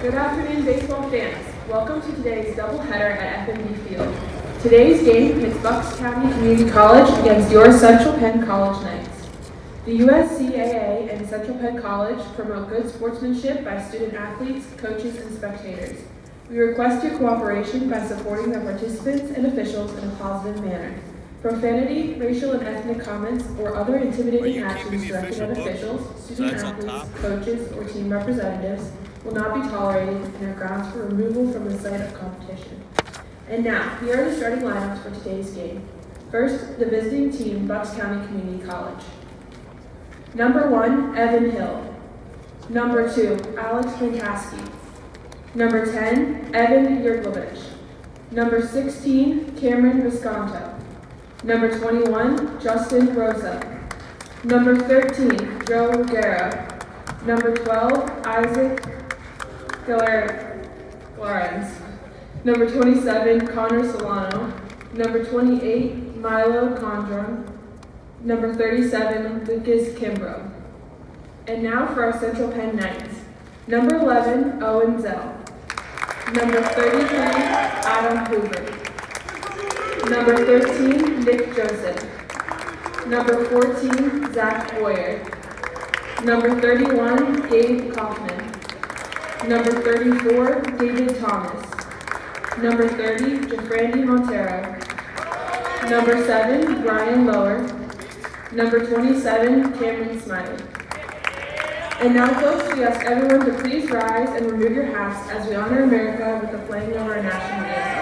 Good afternoon, baseball fans. Welcome to today's doubleheader at FNB Field. Today's game pits Bucks County Community College against your Central Penn College Knights. The USCAA and Central Penn College promote good sportsmanship by student athletes, coaches, and spectators. We request your cooperation by supporting the participants and officials in a positive manner. Profanity, racial and ethnic comments, or other intimidating actions directed at officials, student athletes, coaches, or team representatives will not be tolerated and are grounds for removal from the site of competition. And now, here are the starting lineups for today's game. First, the visiting team, Bucks County Community College. Number 1, Evan Hill. Number 2, Alex Fantaski. Number 10, Evan Yerglovich. Number 16, Cameron Visconto. Number 21, Justin Rosa. Number 13, Joe Ruggiero. Number 12, Isaac Lorenz. Number 27, Connor Solano. Number 28, Milo Condron. Number 37, Lucas Kimbrough. And now for our Central Penn Knights. Number 11, Owen Zell. Number 33, Adam Hoover. Number 13, Nick Joseph. Number 14, Zach Boyer. Number 31, Gabe Kaufman. Number 34, David Thomas. Number 30, Jefrandy Montero. Number 7, Brian Lower. Number 27, Cameron Smiley. And now, folks, we ask everyone to please rise and remove your hats as we honor America with the playing of our national anthem.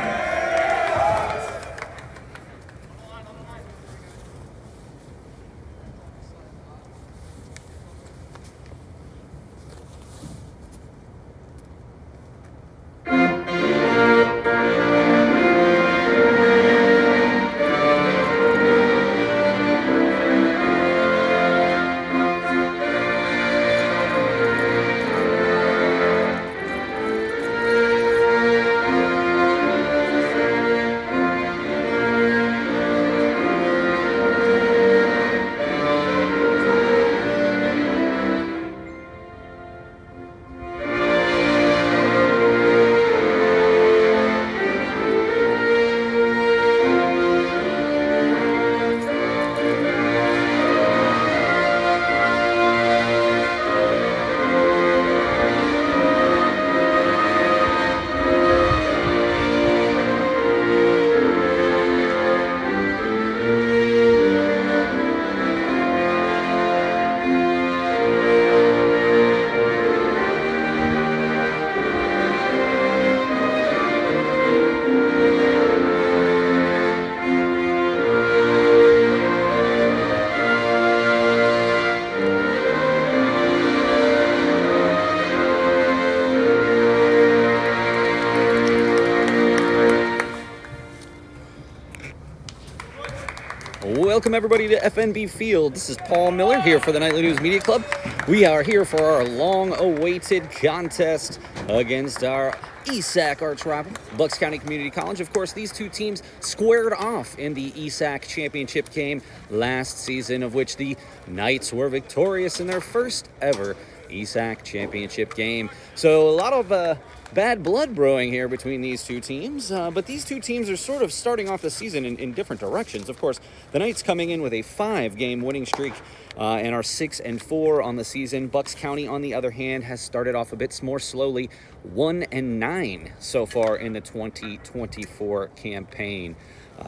Welcome everybody to FNB Field. This is Paul Miller here for the Nightly News Media Club. We are here for our long-awaited contest against our ESAC arch rival, Bucks County Community College. Of course, these two teams squared off in the ESAC championship game last season, of which the Knights were victorious in their first ever ESAC championship game. So a lot of bad blood brewing here between these two teams, but these two teams are sort of starting off the season in different directions. Of course, the Knights coming in with a 5-game winning streak and are 6-4 on the season. Bucks County, on the other hand, has started off a bit more slowly, 1-9 so far in the 2024 campaign.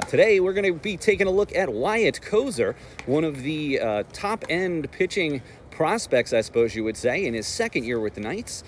Today, we're going to be taking a look at Wyatt Kozer, one of the top-end pitching prospects, I suppose you would say, in his second year with the Knights.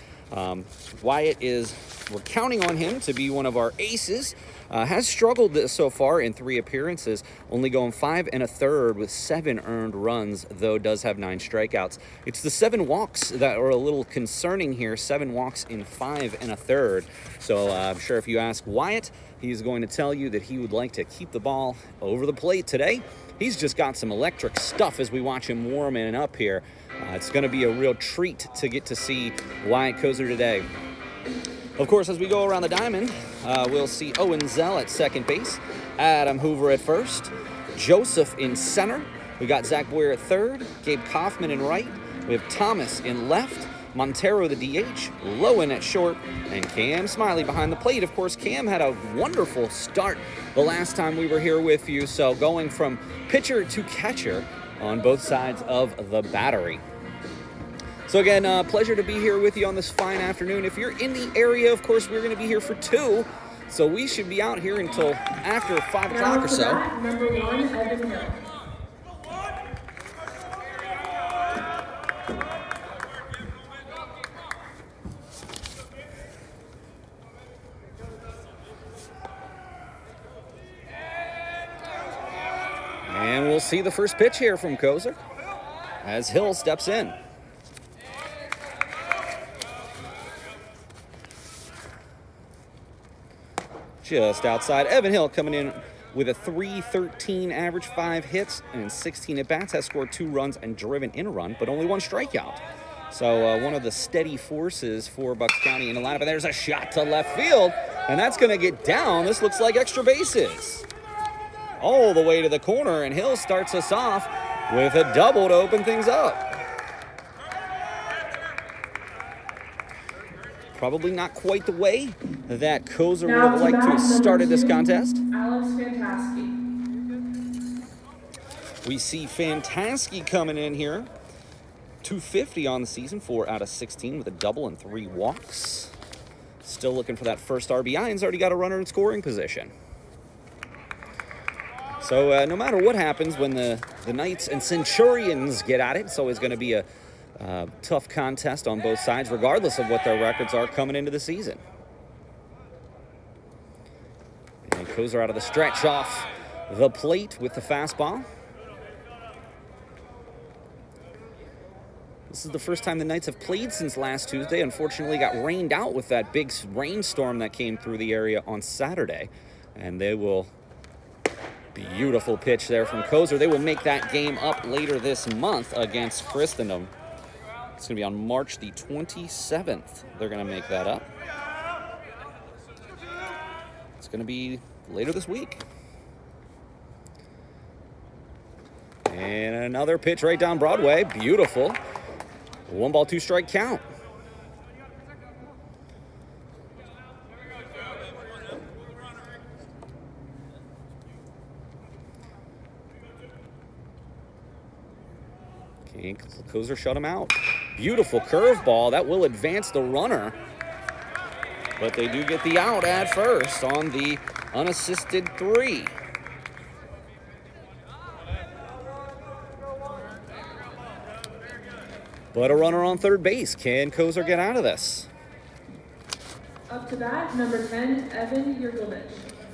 Wyatt we're counting on him to be one of our aces. Has struggled so far in 3 appearances, only going 5 1/3 with 7 earned runs, though does have 9 strikeouts. It's the 7 walks that are a little concerning here, 7 walks in 5 1/3. So I'm sure if you ask Wyatt, he's going to tell you that he would like to keep the ball over the plate today. He's just got some electric stuff as we watch him warming up here. It's going to be a real treat to get to see Wyatt Kozer today. Of course, as we go around the diamond, we'll see Owen Zell at second base, Adam Hoover at first, Joseph in center. We got Zach Boyer at third, Gabe Kaufman in right. We have Thomas in left, Montero, the DH, Lowen at short, and Cam Smiley behind the plate. Of course, Cam had a wonderful start the last time we were here with you, so going from pitcher to catcher on both sides of the battery. So again, pleasure to be here with you on this fine afternoon. If you're in the area, of course, we're going to be here for 2, so we should be out here until after 5 o'clock or so. Number 1, Evan Hill. And we'll see the first pitch here from Kozer as Hill steps in. Just outside, Evan Hill coming in with a .313 average, 5 hits and 16 at-bats, has scored 2 runs and driven in a run, but only 1 strikeout. So one of the steady forces for Bucks County in the lineup. And there's a shot to left field, and that's going to get down. This looks like extra bases. All the way to the corner, and Hill starts us off with a double to open things up. Probably not quite the way that Kozer would have liked to have started this contest. Alex Fantaski. We see Fantaski coming in here. .250 on the season, 4 out of 16 with a double and 3 walks. Still looking for that first RBI, and he's already got a runner in scoring position. So no matter what happens when the Knights and Centurions get at it, it's always going to be a tough contest on both sides, regardless of what their records are coming into the season. And Kozer out of the stretch off the plate with the fastball. This is the first time the Knights have played since last Tuesday. Unfortunately, got rained out with that big rainstorm that came through the area on Saturday. And they will... Beautiful pitch there from Kozer. They will make that game up later this month against Christendom. It's going to be on March the 27th. They're going to make that up. It's going to be later this week. And another pitch right down Broadway. Beautiful. 1 ball, 2 strike count. And Kozer shut him out. Beautiful curveball. That will advance the runner. But they do get the out at first on the unassisted 3. But a runner on third base. Can Kozer get out of this? Up to bat, number 10, Evan Yurglovich.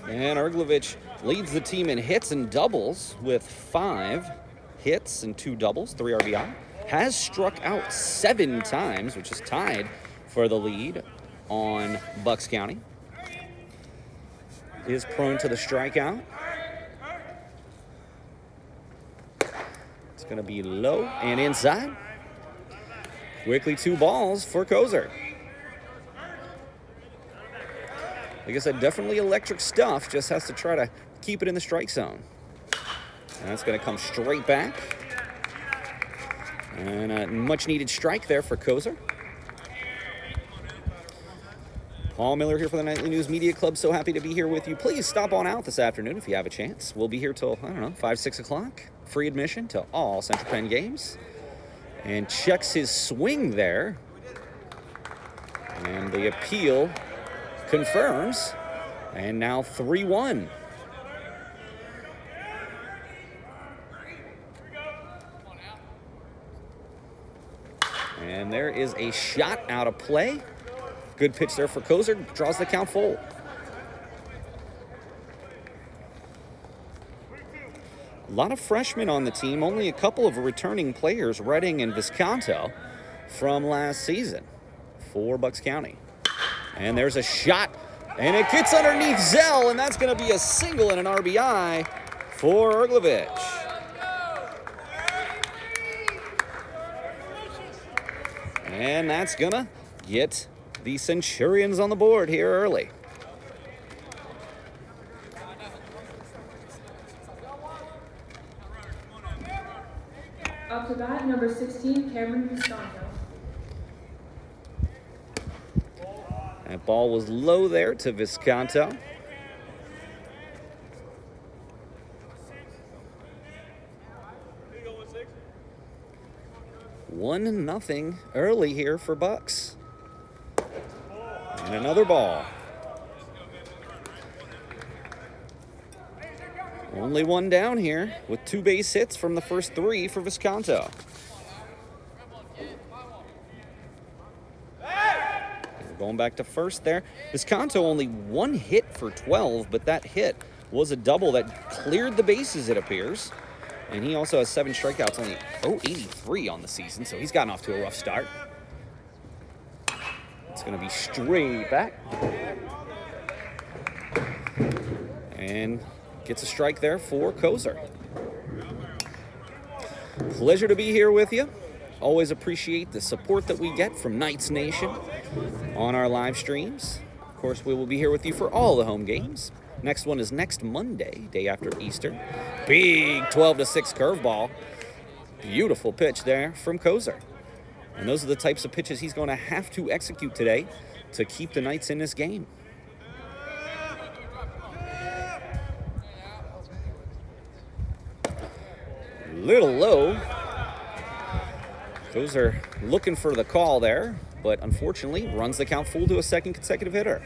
And Yurglovich leads the team in hits and doubles with 5 hits and 2 doubles, 3 RBI. Has struck out 7 times, which is tied for the lead on Bucks County. Is prone to the strikeout. It's going to be low and inside. Quickly 2 balls for Kozer. Like I said, definitely electric stuff. Just has to try to keep it in the strike zone. And that's going to come straight back. And a much-needed strike there for Kozer. Paul Miller here for the Nightly News Media Club. So happy to be here with you. Please stop on out this afternoon if you have a chance. We'll be here till, 5, 6 o'clock. Free admission to all Central Penn games. And checks his swing there. And the appeal confirms. And now 3-1. And there is a shot out of play. Good pitch there for Kozer. Draws the count full. A lot of freshmen on the team. Only a couple of returning players, Redding and Visconto, from last season for Bucks County. And there's a shot. And it gets underneath Zell. And that's going to be a single and an RBI for Yurglovich. And that's going to get the Centurions on the board here early. Up to bat, number 16, Cameron Visconto. That ball was low there to Visconto. 1-0 early here for Bucks. And another ball. Only one down here with 2 base hits from the first 3 for Visconto. We're going back to first there. Visconto only 1 hit for 12, but that hit was a double that cleared the bases, it appears. And he also has 7 strikeouts, only 083 on the season, so he's gotten off to a rough start. It's going to be straight back. And gets a strike there for Kozer. Pleasure to be here with you. Always appreciate the support that we get from Knights Nation on our live streams. Of course, we will be here with you for all the home games. Next one is next Monday, day after Easter. Big 12-6 curveball. Beautiful pitch there from Kozer. And those are the types of pitches he's going to have to execute today to keep the Knights in this game. Little low. Kozer looking for the call there, but unfortunately runs the count full to a second consecutive hitter.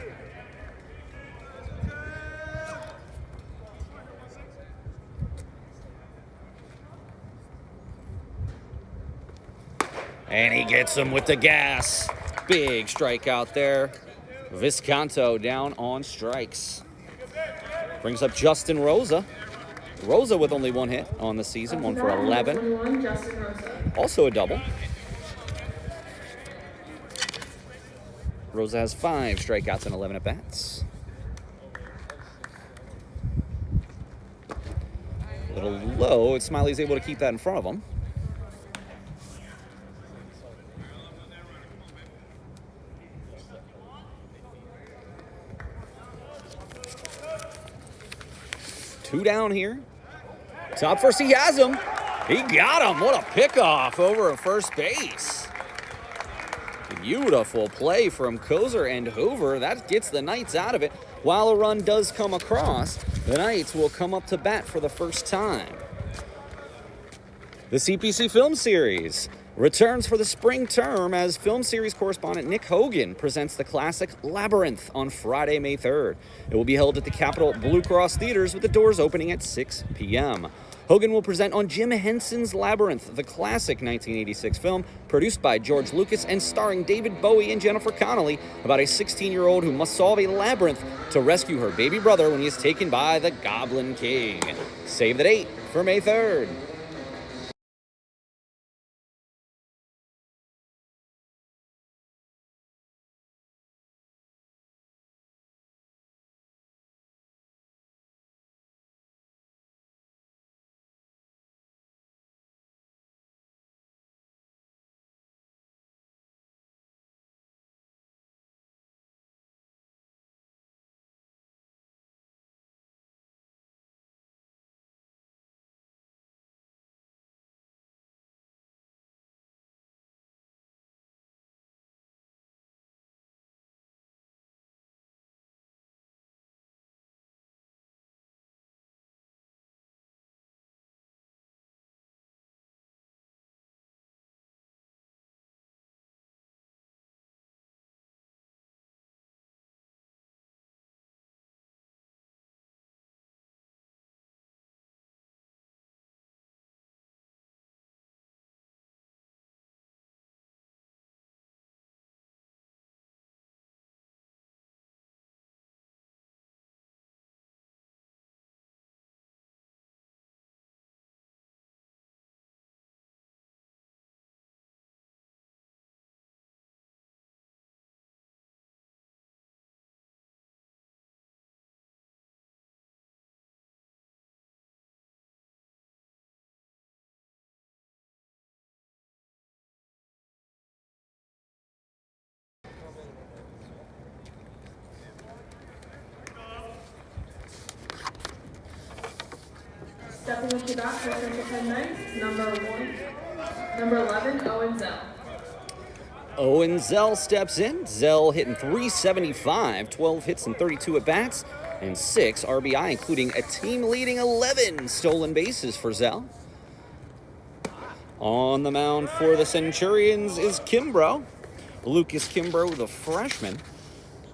And he gets him with the gas. Big strikeout there. Visconto down on strikes. Brings up Justin Rosa. Rosa with only 1 hit on the season, 1 for 11. Also a double. Rosa has 5 strikeouts and 11 at-bats. A little low. Smiley's able to keep that in front of him. Two down here. Top first, he has him. He got him. What a pickoff over at first base. Beautiful play from Kozer and Hoover. That gets the Knights out of it. While a run does come across, the Knights will come up to bat for the first time. The CPC Film Series returns for the spring term as Film Series correspondent Nick Hogan presents the classic Labyrinth on Friday, May 3rd. It will be held at the Capitol Blue Cross Theaters with the doors opening at 6 p.m. Hogan will present on Jim Henson's Labyrinth, the classic 1986 film produced by George Lucas and starring David Bowie and Jennifer Connelly about a 16-year-old who must solve a labyrinth to rescue her baby brother when he is taken by the Goblin King. Save the date for May 3rd. Stepping up to bat for Central Penn Knights, number 11, Owen Zell. Owen Zell steps in. Zell hitting .375, 12 hits and 32 at-bats, and 6 RBI, including a team-leading 11 stolen bases for Zell. On the mound for the Centurions is Kimbrough. Lucas Kimbrough, the freshman,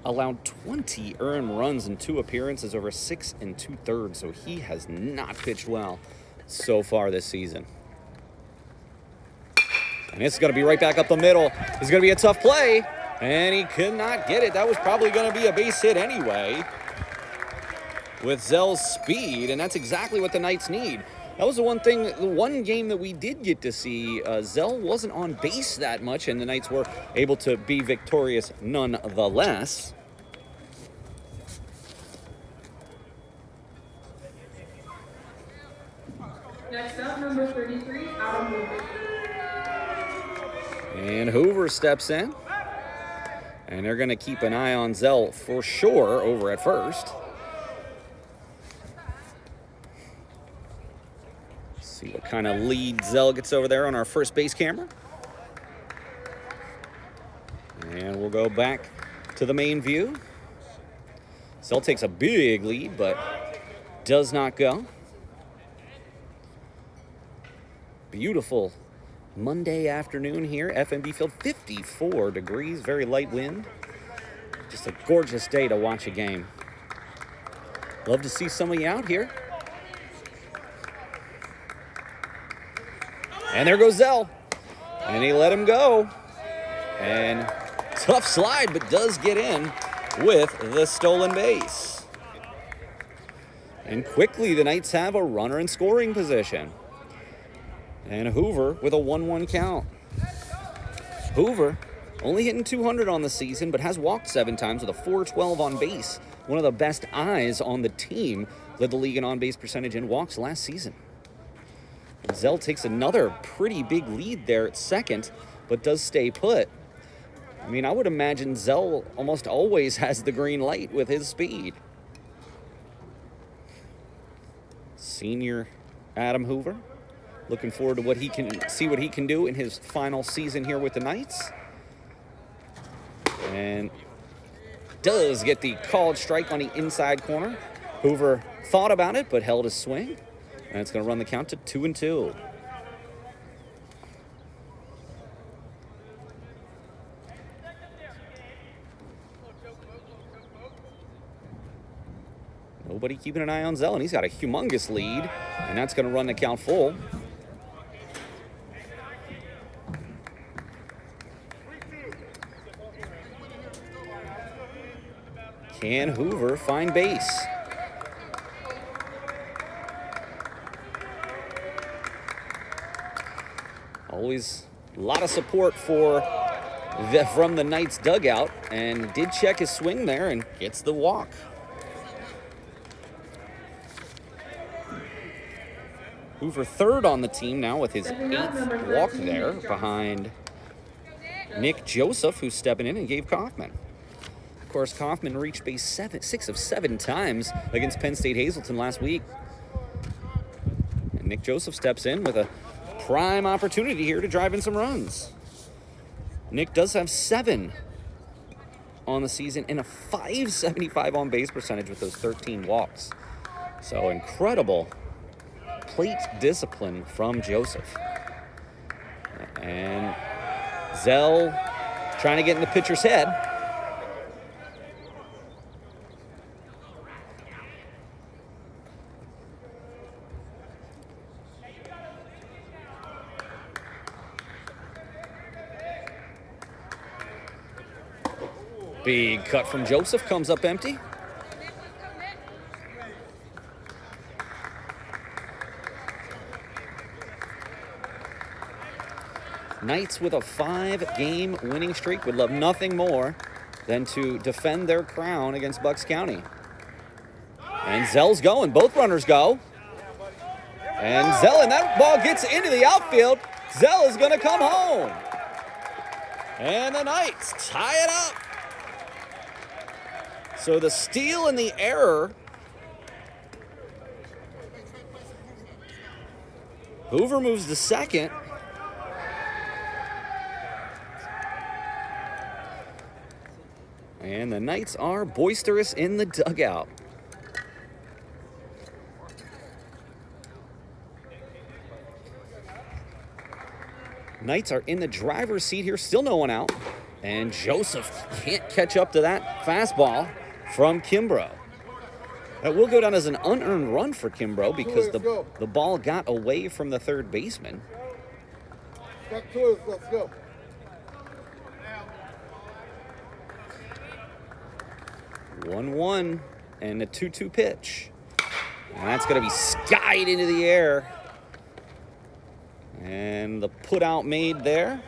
allowed 20 earned runs in 2 appearances over 6 2/3, so he has not pitched well so far this season. And it's going to be right back up the middle. It's going to be a tough play, and he could not get it. That was probably going to be a base hit anyway with Zell's speed, and that's exactly what the Knights need. That was the one game that we did get to see. Zell wasn't on base that much, and the Knights were able to be victorious nonetheless. Next up, number 33, Adam Hoover. And Hoover steps in. And they're going to keep an eye on Zell for sure over at first. See what kind of lead Zell gets over there on our first base camera. And we'll go back to the main view. Zell takes a big lead, but does not go. Beautiful Monday afternoon here, FMB Field, 54 degrees, very light wind. Just a gorgeous day to watch a game. Love to see some of you out here. And there goes Zell. And he let him go. And tough slide, but does get in with the stolen base. And quickly, the Knights have a runner in scoring position. And Hoover with a 1-1 count. Hoover only hitting .200 on the season, but has walked 7 times with a .412 on base. One of the best eyes on the team. Led the league in on-base percentage and walks last season. Zell takes another pretty big lead there at second, but does stay put. I mean, I would imagine Zell almost always has the green light with his speed. Senior Adam Hoover. Looking forward to what he can do in his final season here with the Knights. And does get the called strike on the inside corner. Hoover thought about it, but held his swing. And it's going to run the count to 2-2. Nobody keeping an eye on Zell, and he's got a humongous lead. And that's going to run the count full. Can Hoover find base? Always a lot of support from the Knights dugout, and did check his swing there and gets the walk. Hoover third on the team now with his 8th walk there behind Nick Joseph, who's stepping in and gave Kaufman. Of course, Kaufman reached base 6 of 7 times against Penn State Hazleton last week. And Nick Joseph steps in with a prime opportunity here to drive in some runs. Nick does have 7 on the season and a .575 on base percentage with those 13 walks. So incredible plate discipline from Joseph. And Zell trying to get in the pitcher's head. Big cut from Joseph, comes up empty. Knights with a 5-game winning streak would love nothing more than to defend their crown against Bucks County. And Zell's going, both runners go. And Zell, and that ball gets into the outfield. Zell is going to come home. And the Knights tie it up. So the steal and the error. Hoover moves to second. And the Knights are boisterous in the dugout. Knights are in the driver's seat here, still no one out. And Joseph can't catch up to that fastball from Kimbrough. That will go down as an unearned run for Kimbrough because the ball got away from the third baseman. Back to us, let's go. 1-1 and a 2-2 pitch. And that's going to be skied into the air. And the put out made there.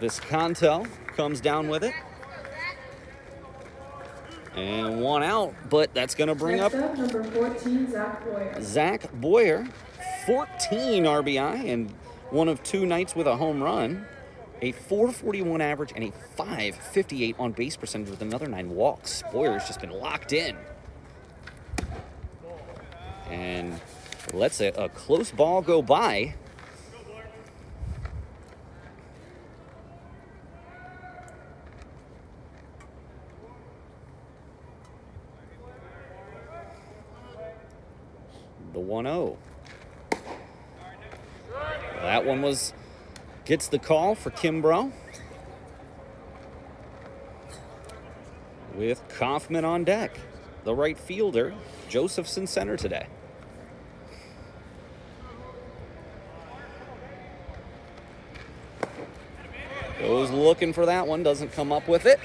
Visconto comes down with it. And one out, but that's going to bring up number 14, Zach Boyer. Zach Boyer, 14 RBI and one of 2 Knights with a home run. A 441 average and a 558 on base percentage with another 9 walks. Boyer's just been locked in. And lets a close ball go by. The 1-0. That one gets the call for Kimbrough. With Kaufman on deck. The right fielder, Joseph's in center today. Goes looking for that one, doesn't come up with it.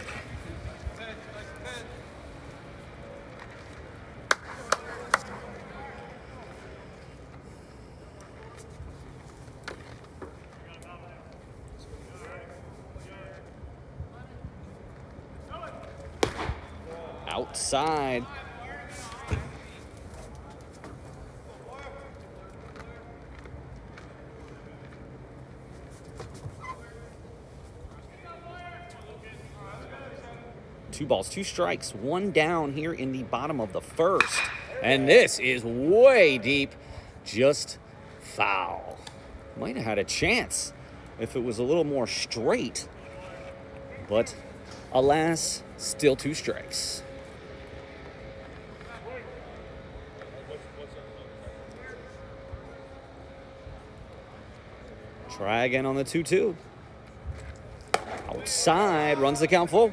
Outside. Two balls, 2 strikes, 1 down here in the bottom of the first. And this is way deep, just foul. Might have had a chance if it was a little more straight. But alas, still 2 strikes. Try again on the 2-2. Outside, runs the count full.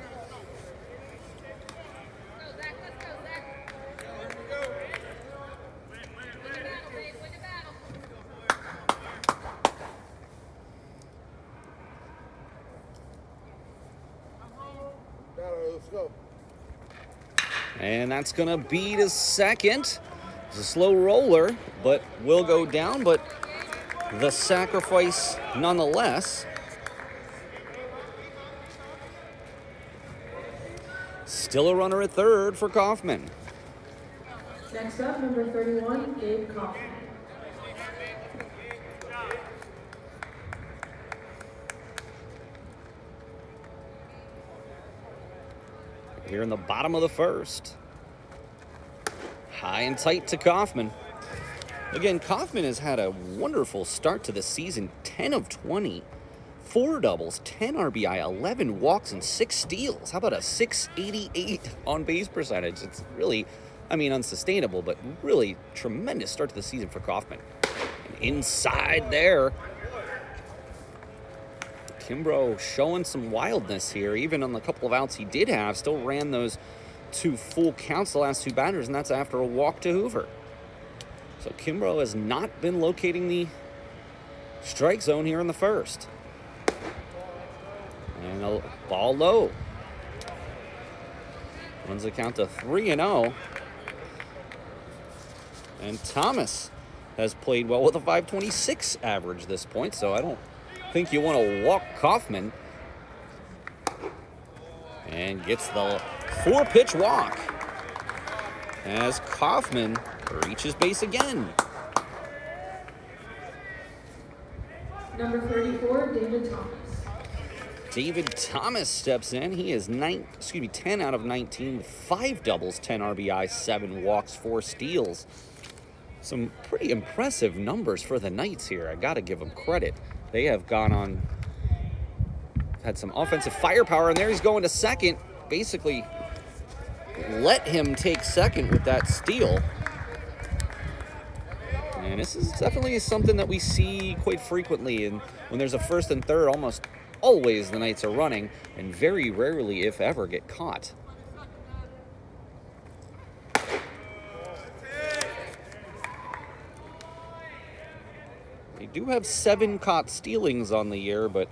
Let's go. And that's going to be to second. It's a slow roller, but will go down, but the sacrifice nonetheless. Still a runner at third for Kaufman. Next up, number 31, Gabe Kaufman. Here in the bottom of the first. High and tight to Kaufman. Again, Kaufman has had a wonderful start to the season. 10 of 20. 4 doubles, 10 RBI, 11 walks, and 6 steals. How about a 688 on base percentage? It's really, unsustainable, but really tremendous start to the season for Kaufman. And inside there, Kimbrough showing some wildness here, even on the couple of outs he did have, still ran those 2 full counts the last 2 batters, and that's after a walk to Hoover. So Kimbrough has not been locating the strike zone here in the first. And a ball low. Runs the count to 3-0. And Thomas has played well with a 526 average this point, so I don't think you want to walk Kaufman. And gets the 4-pitch walk as Kaufman reaches base again. Number 34, David Thomas. David Thomas steps in. He is 10 out of 19 with 5 doubles, 10 RBI, 7 walks, 4 steals. Some pretty impressive numbers for the Knights here. I got to give them credit. They have gone on had some offensive firepower, and there he's going to second. Basically let him take second with that steal. And this is definitely something that we see quite frequently. And when there's a first and third, almost always the Knights are running, and very rarely, if ever, get caught. They do have 7 caught stealings on the year, but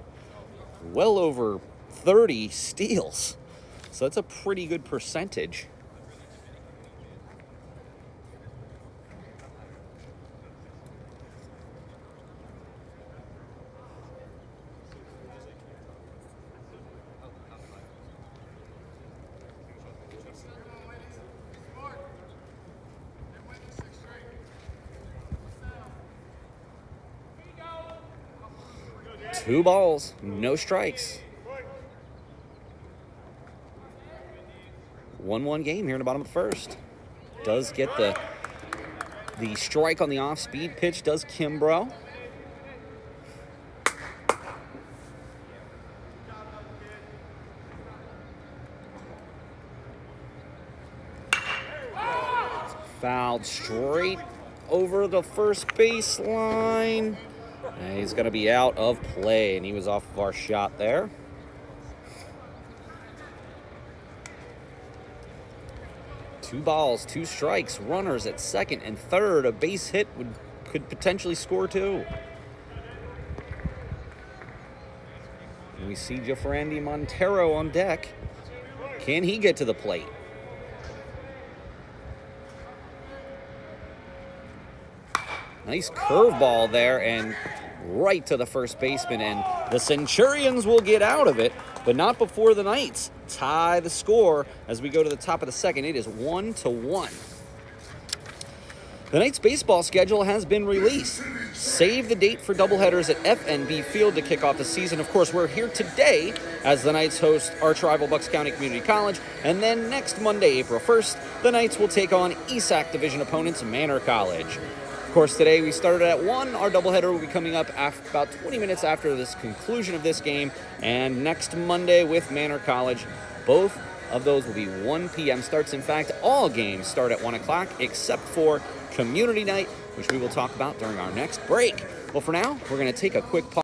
well over 30 steals. So that's a pretty good percentage. Two balls, no strikes. 1-1 game here in the bottom of the first. Does get the strike on the off-speed pitch, does Kimbrough. Fouled straight over the first baseline. And he's going to be out of play, and he was off of our shot there. Two balls, 2 strikes, runners at second and third. A base hit could potentially score 2. And we see Jefrandy Montero on deck. Can he get to the plate? Nice curveball there, and right to the first baseman, and the Centurions will get out of it, but not before the Knights tie the score as we go to the top of the second. It is 1-1. The Knights baseball schedule has been released. Save the date for doubleheaders at FNB Field to kick off the season. Of course, we're here today as the Knights host arch rival Bucks County Community College, and then next Monday, April 1st, the Knights will take on ESAC division opponents Manor College. Of course, today we started at 1. Our doubleheader will be coming up about 20 minutes after this conclusion of this game. And next Monday with Manor College, both of those will be 1 p.m. starts. In fact, all games start at 1 o'clock except for community night, which we will talk about during our next break. Well, for now, we're going to take a quick pause.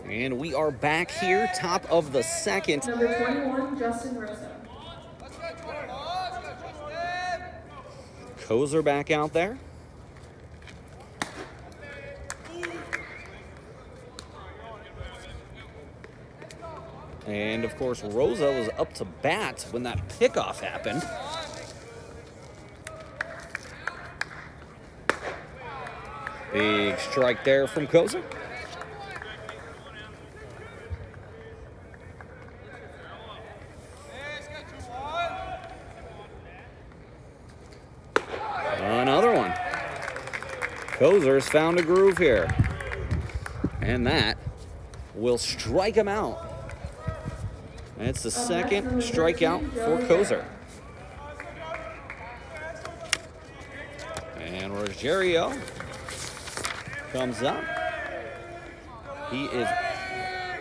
And we are back here, top of the second. Number 21, Justin Rosa. Kozer back out there. And, of course, Rosa was up to bat when that pickoff happened. Big strike there from Kozer. Another one. Kozer's found a groove here. And that will strike him out. And it's the second strikeout for Kozer. And Rogerio comes up. He is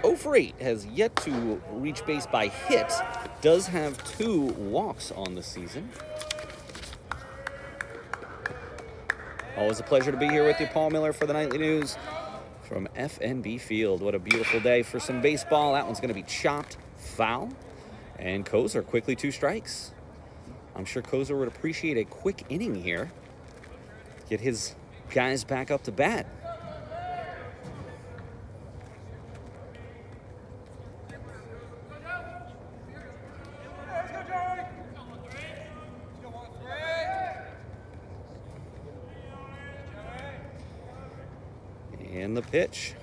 0 for 8, has yet to reach base by hit. Does have 2 walks on the season. Always a pleasure to be here with you, Paul Miller, for the Nightly News from FNB Field. What a beautiful day for some baseball. That one's going to be chopped foul. And Kozer quickly 2 strikes. I'm sure Kozer would appreciate a quick inning here. Get his guys back up to bat. And the pitch.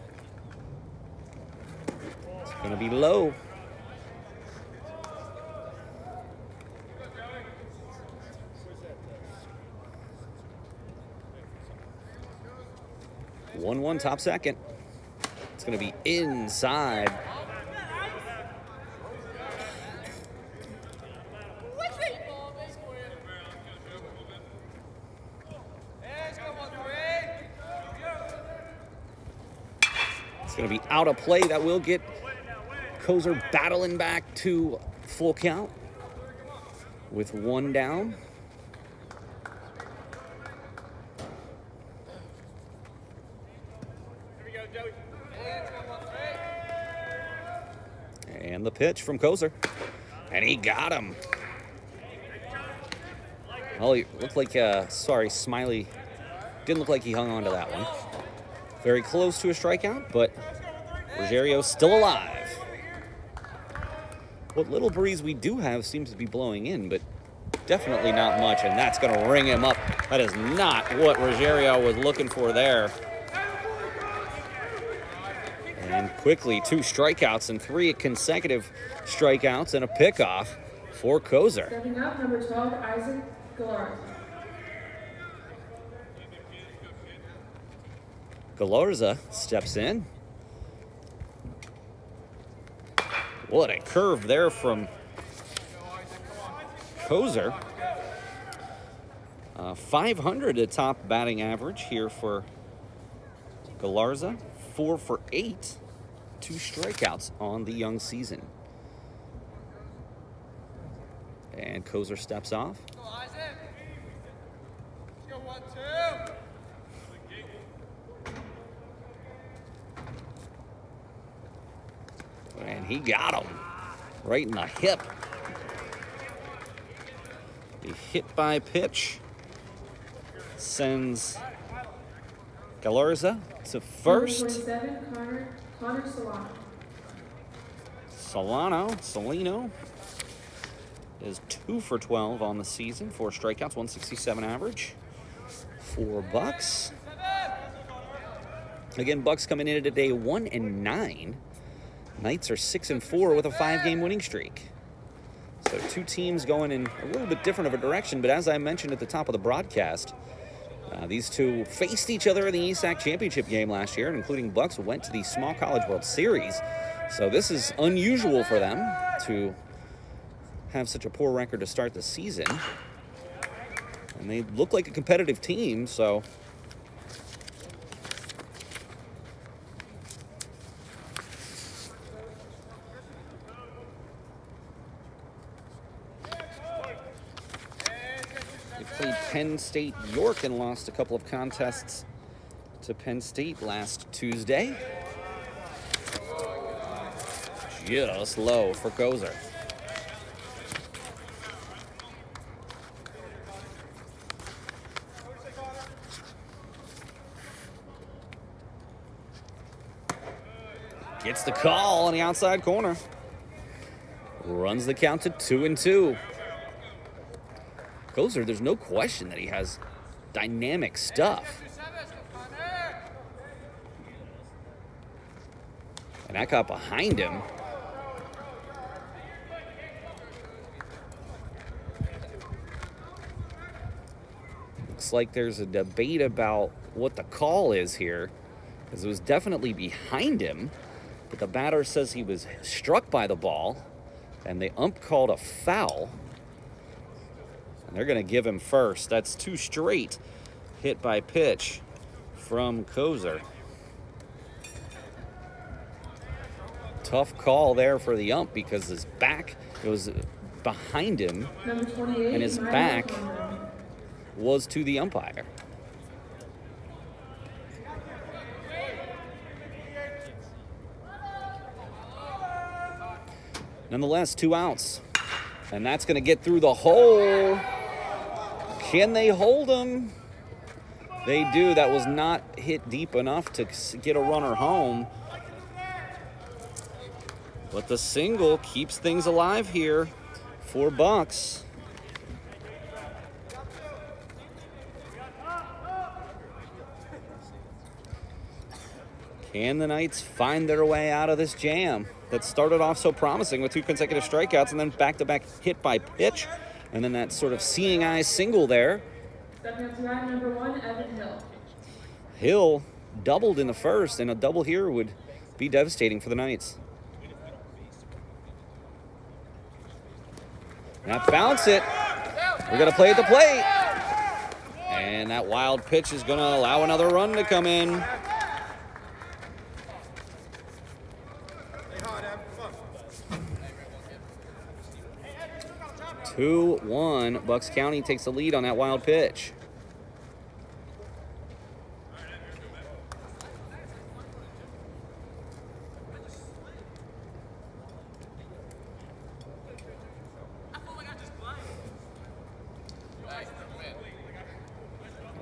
It's going to be low. One top second. It's going to be inside. It's going to be out of play. That will get Kozer battling back to full count with 1 down. And the pitch from Kozer. And he got him. Well, he looked like, Smiley didn't look like he hung on to that one. Very close to a strikeout, but Rogerio's still alive. What little breeze we do have seems to be blowing in, but definitely not much, and that's going to ring him up. That is not what Rogerio was looking for there. And quickly 2 strikeouts and 3 consecutive strikeouts and a pickoff for Kozer. Stepping up, number 12, Isaac Galarza. Galarza steps in. What a curve there from Kozer. 500 at top batting average here for Galarza. 4 for 8. 2 strikeouts on the young season. And Kozer steps off. Go, Isaac. Let's go, 1-2. And he got him right in the hip. The hit by pitch sends Galarza to first. Number 27, Connor Solano. Solano is 2 for 12 on the season. 4 strikeouts, 167 average. 4 Bucks. Again, Bucks coming in today 1-9. Knights are 6-4 with a 5-game winning streak. So 2 teams going in a little bit different of a direction, but as I mentioned at the top of the broadcast, these 2 faced each other in the ESAC championship game last year, and including Bucks went to the Small College World Series. So this is unusual for them to have such a poor record to start the season. And they look like a competitive team, so they played Penn State York and lost a couple of contests to Penn State last Tuesday. Just low for Kozer. Gets the call on the outside corner. Runs the count to 2-2. Kozer, there's no question that he has dynamic stuff. And that got behind him. Looks like there's a debate about what the call is here, because it was definitely behind him, but the batter says he was struck by the ball, and the ump called a foul. And they're going to give him first. That's 2 straight hit by pitch from Kozer. Tough call there for the ump because his back, it was behind him, Number 28, and his Milo back Conrad. was to the umpire. Nonetheless, 2 outs. And that's going to get through the hole. Can they hold him? They do. That was not hit deep enough to get a runner home. But the single keeps things alive here for Bucks. Can the Knights find their way out of this jam that started off so promising with 2 consecutive strikeouts and then back-to-back hit by pitch, and then that sort of seeing eye single there? Stepping up to bat, number 1, Evan Hill. Hill doubled in the first, and a double here would be devastating for the Knights. Now bounce it. We're going to play at the plate. And that wild pitch is going to allow another run to come in. 2-1. Bucks County takes the lead on that wild pitch.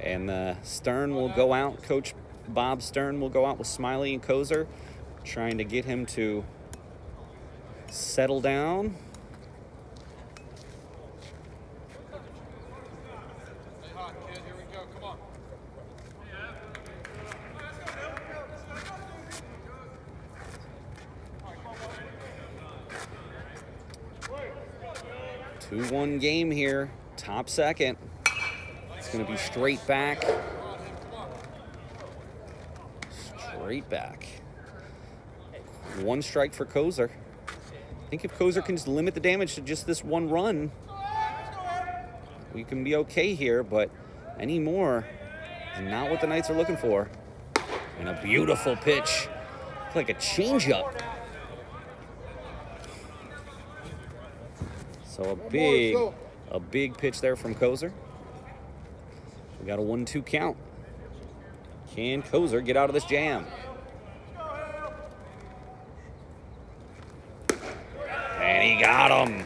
And Stern will go out. Coach Bob Stern will go out with Smiley and Kozer, trying to get him to settle down. Stay hot, kid. Here we go. Come on. 2-1 game here. Top second. It's going to be straight back. Straight back. 1 strike for Kozer. I think if Kozer can just limit the damage to just this 1 run, we can be okay here, but any more is not what the Knights are looking for. And a beautiful pitch. It's like a changeup. So a big pitch there from Kozer. We got a 1-2 count. Can Kozer get out of this jam? And he got him.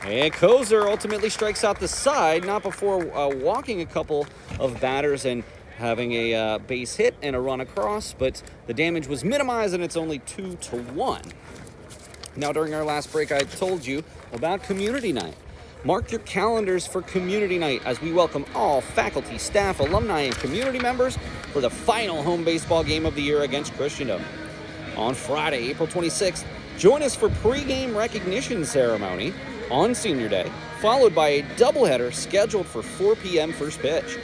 And Kozer ultimately strikes out the side, not before walking a couple of batters and having a base hit and a run across, but the damage was minimized and it's only 2-1. Now, during our last break, I told you about Community Night. Mark your calendars for Community Night as we welcome all faculty, staff, alumni, and community members for the final home baseball game of the year against Christendom. On Friday, April 26th, join us for pregame recognition ceremony on Senior Day, followed by a doubleheader scheduled for 4 p.m. first pitch.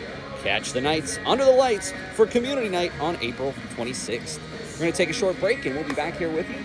Catch the Knights under the lights for Community Night on April 26th. We're going to take a short break, and we'll be back here with you.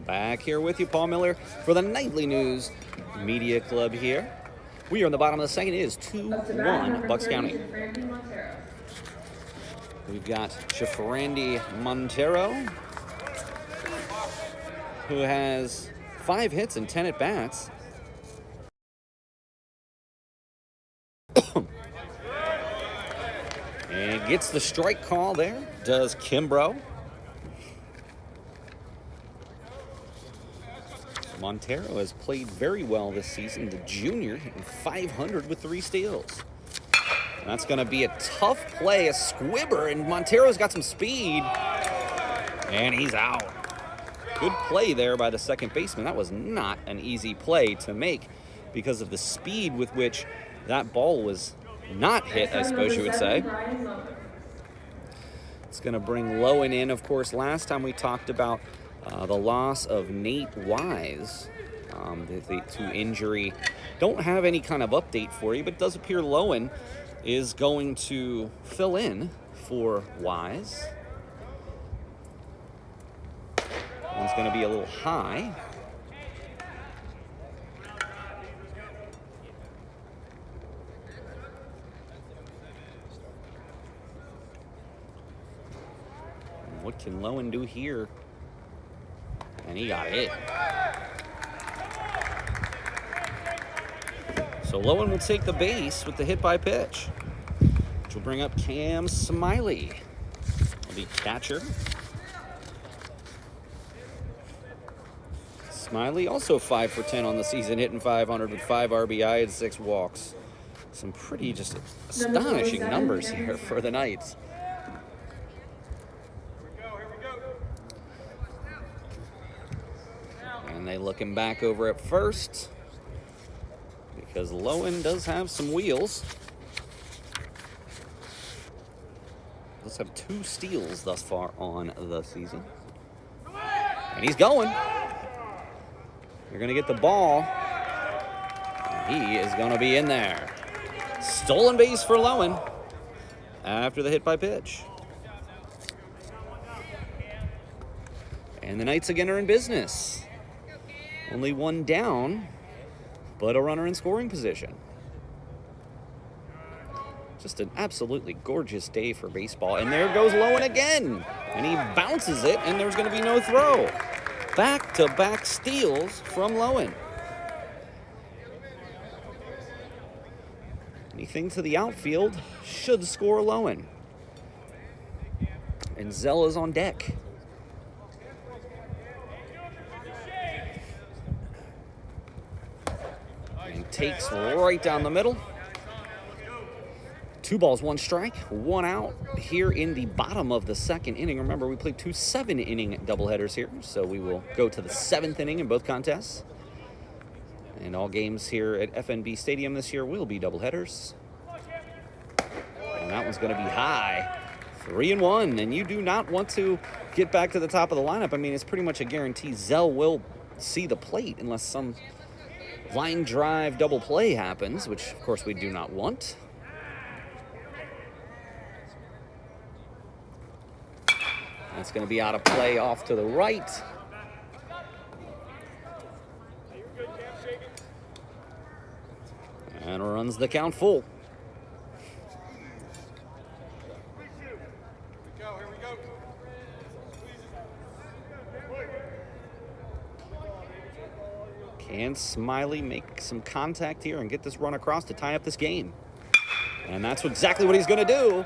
Back here with you, Paul Miller, for the Nightly News Media Club here. We are in the bottom of the second. It is 2-1 Bucks County. Jefrandy, Montero. We've got Jefrandy Montero, who has 5 hits and 10 at-bats. And gets the strike call there, does Kimbrough. Montero has played very well this season, the junior, hitting .500 with 3 steals. And that's going to be a tough play, a squibber, and Montero's got some speed. And he's out. Good play there by the second baseman. That was not an easy play to make because of the speed with which that ball was not hit, I suppose you would say. It's going to bring Lowen in. Of course, last time we talked about the loss of Nate Wise to injury. Don't have any kind of update for you, but it does appear Lowen is going to fill in for Wise. One's going to be a little high. What can Lowen do here? And he got it. So Lowen will take the base with the hit by pitch, which will bring up Cam Smiley, the catcher. Smiley also 5 for 10 on the season, hitting .500 with 5 RBI and 6 walks. Some pretty just astonishing numbers here for the Knights. And they look him back over at first because Lowen does have some wheels. Does have 2 steals thus far on the season. And he's going. You're going to get the ball. He is going to be in there. Stolen base for Lowen after the hit by pitch. And the Knights again are in business. Only one down, but a runner in scoring position. Just an absolutely gorgeous day for baseball. And there goes Lowen again. And he bounces it, and there's going to be no throw. Back-to-back steals from Lowen. Anything to the outfield should score Lowen. And Zell is on deck. And takes right down the middle. 2 balls, 1 strike, 1 out here in the bottom of the second inning. Remember, we played 2 7-inning doubleheaders here, so we will go to the 7th inning in both contests. And all games here at FNB Stadium this year will be doubleheaders. And that one's going to be high. 3-1, and you do not want to get back to the top of the lineup. I mean, it's pretty much a guarantee Zell will see the plate unless some line drive double play happens, which, of course, we do not want. That's going to be out of play off to the right. And runs the count full. Here we go. Can Smiley make some contact here and get this run across to tie up this game? And that's exactly what he's going to do.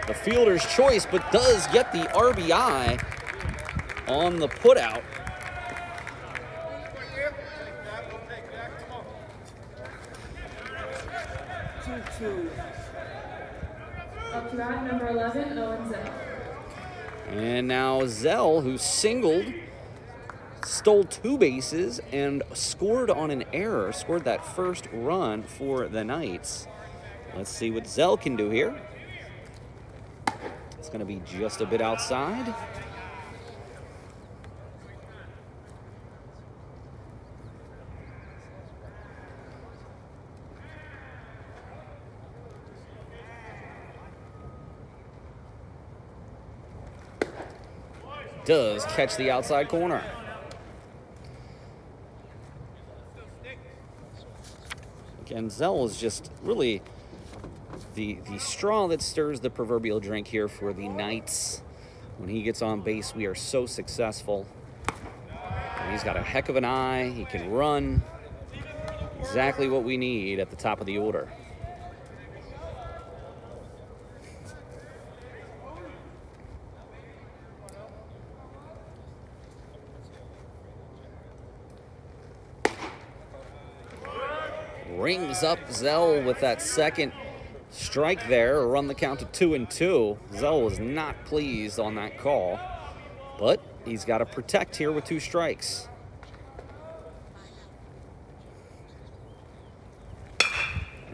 The fielder's choice, but does get the RBI on the putout. Up to bat, number 11, Owen Zell. And now Zell, who singled, stole 2 bases, and scored on an error, scored that first run for the Knights. Let's see what Zell can do here. It's going to be just a bit outside. Does catch the outside corner. Again, Zell is just really the straw that stirs the proverbial drink here for the Knights. When he gets on base, we are so successful. And he's got a heck of an eye. He can run. Exactly what we need at the top of the order. rings up Zell with that second strike there, run the count to 2-2. Zell was not pleased on that call, but he's got to protect here with 2 strikes.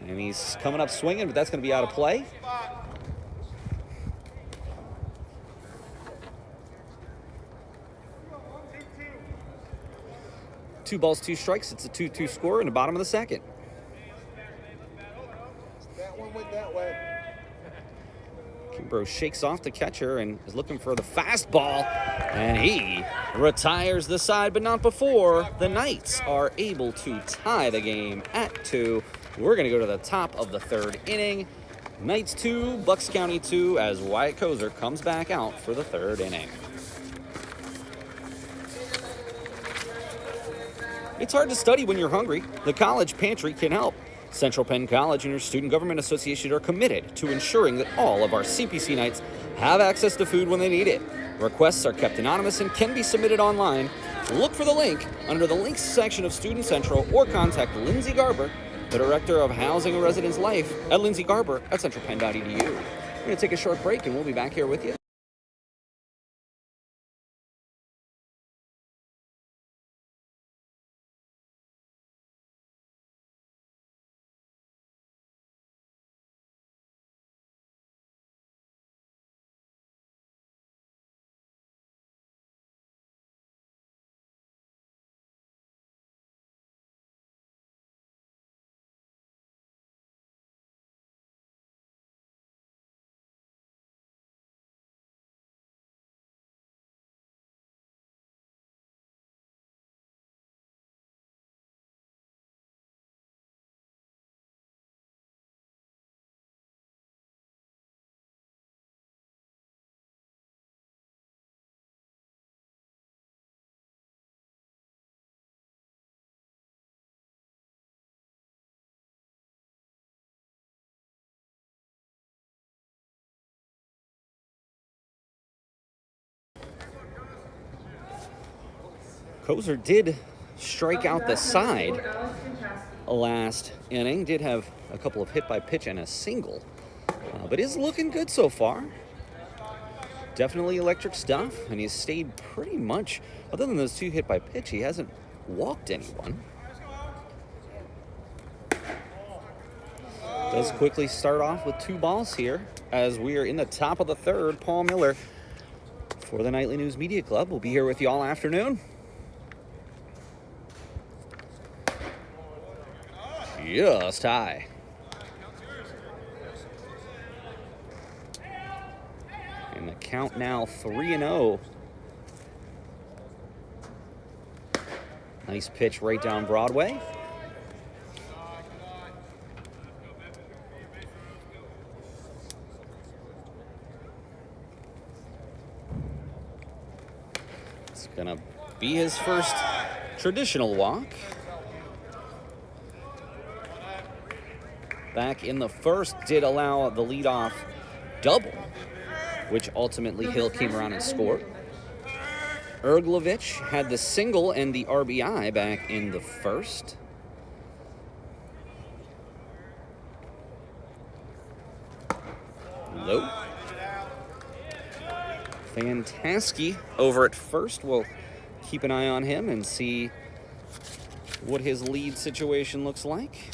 And he's coming up swinging, but that's going to be out of play. Two balls, 2 strikes. It's a 2-2 score in the bottom of the second. That one went that way. Kimbrough shakes off the catcher and is looking for the fastball, and he retires the side, but not before the Knights are able to tie the game at 2. We're going to go to the top of the 3rd inning. Knights 2, Bucks County 2, as Wyatt Kozer comes back out for the 3rd inning. It's hard to study when you're hungry. The college pantry can help. Central Penn College and your Student Government Association are committed to ensuring that all of our CPC Knights have access to food when they need it. Requests are kept anonymous and can be submitted online. Look for the link under the links section of Student Central or contact Lindsay Garber, the Director of Housing and Residence Life at Lindsay Garber at centralpenn.edu. We're going to take a short break and we'll be back here with you. Kozer did strike out the side last inning. Did have a couple of hit by pitch and a single, but is looking good so far. Definitely electric stuff, and he's stayed pretty much, other than those 2 hit by pitch, he hasn't walked anyone. Does quickly start off with 2 balls here as we are in the top of the 3rd. Paul Miller for the Nightly News Media Club will be here with you all afternoon. Just high. And the count now 3-0. Nice pitch right down Broadway. It's gonna be his first traditional walk. Back in the 1st, did allow the leadoff double, which ultimately Hill came around and scored. Erglovich had the single and the RBI back in the 1st. Low. Fantasky over at 1st. We'll keep an eye on him and see what his lead situation looks like.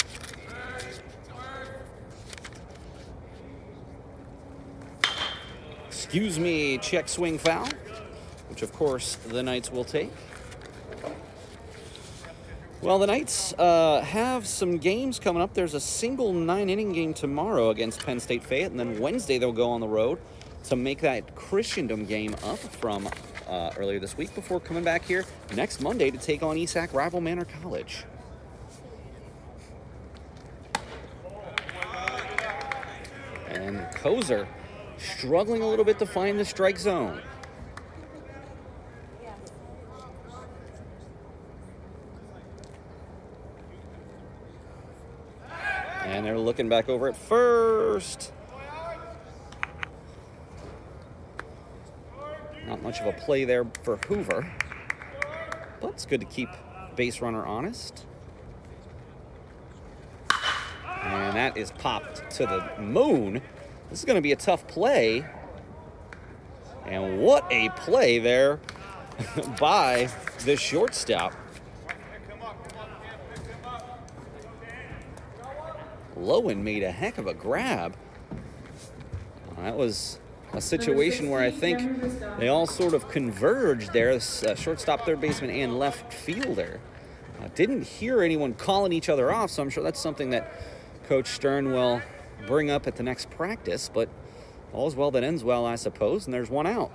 Excuse me, check swing foul, which of course the Knights will take. Well, the Knights have some games coming up. There's a single 9-inning game tomorrow against Penn State Fayette, and then Wednesday they'll go on the road to make that Christendom game up from earlier this week before coming back here next Monday to take on ESAC rival Manor College. And Kozer struggling a little bit to find the strike zone. And they're looking back over at 1st. Not much of a play there for Hoover, but it's good to keep base runner honest. that is popped to the moon. This is going to be a tough play. And what a play there by the shortstop. Lowen made a heck of a grab. That was a situation where I think they all sort of converged there, shortstop, third baseman, and left fielder. Didn't hear anyone calling each other off, so I'm sure that's something that Coach Stern will bring up at the next practice, but all's well that ends well, I suppose, and there's one out.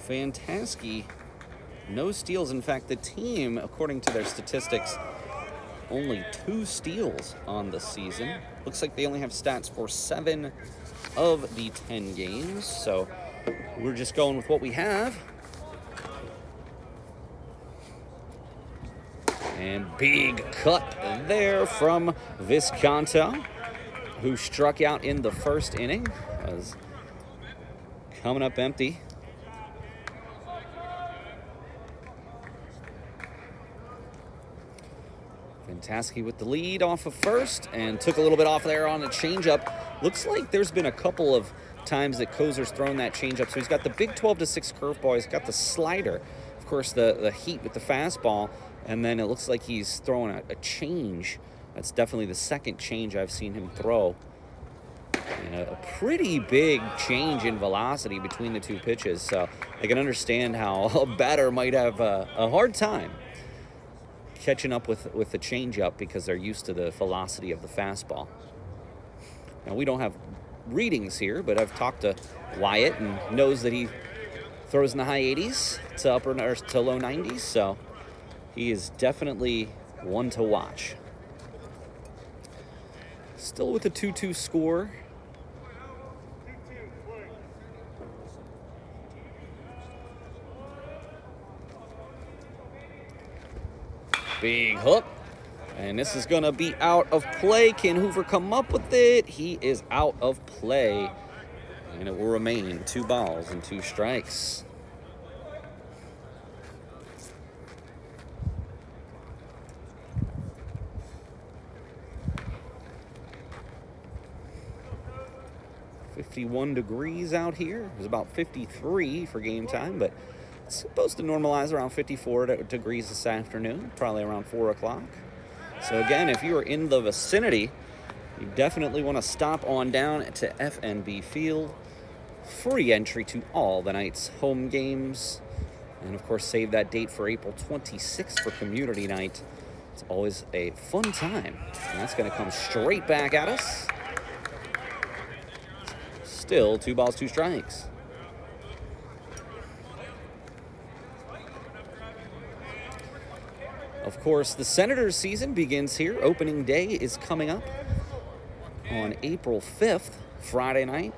Fantastic. No steals. In fact, the team, according to their statistics, only 2 steals on the season. Looks like they only have stats for 7 of the 10 games. So we're just going with what we have. And big cut there from Visconto, who struck out in the first inning. Was coming up empty. Fantastic with the lead off of first and took a little bit off there on the changeup. Looks like there's been a couple of times that Kozer's thrown that changeup. So he's got the big 12-6 curveball. He's got the slider, of course, the heat with the fastball. And then it looks like he's throwing a change. That's definitely the second change I've seen him throw. And a pretty big change in velocity between the 2 pitches. So I can understand how a batter might have a hard time catching up with the changeup because they're used to the velocity of the fastball. Now, we don't have readings here, but I've talked to Wyatt and knows that he throws in the high 80s to upper or to low 90s, so he is definitely one to watch. Still with a 2-2 score. Big hook. And this is going to be out of play. Can Hoover come up with it? He is out of play. And it will remain 2 balls and 2 strikes. .51 degrees out here. It was about 53 for game time, but it's supposed to normalize around 54 degrees this afternoon, probably around 4 o'clock. So again, if you are in the vicinity, you definitely want to stop on down to FNB Field. Free entry to all the Knights home games. And of course, save that date for April 26th for community night. It's always a fun time. And that's going to come straight back at us. Still 2 balls, 2 strikes. Of course, the Senators season begins here. Opening day is coming up on April 5th, Friday night.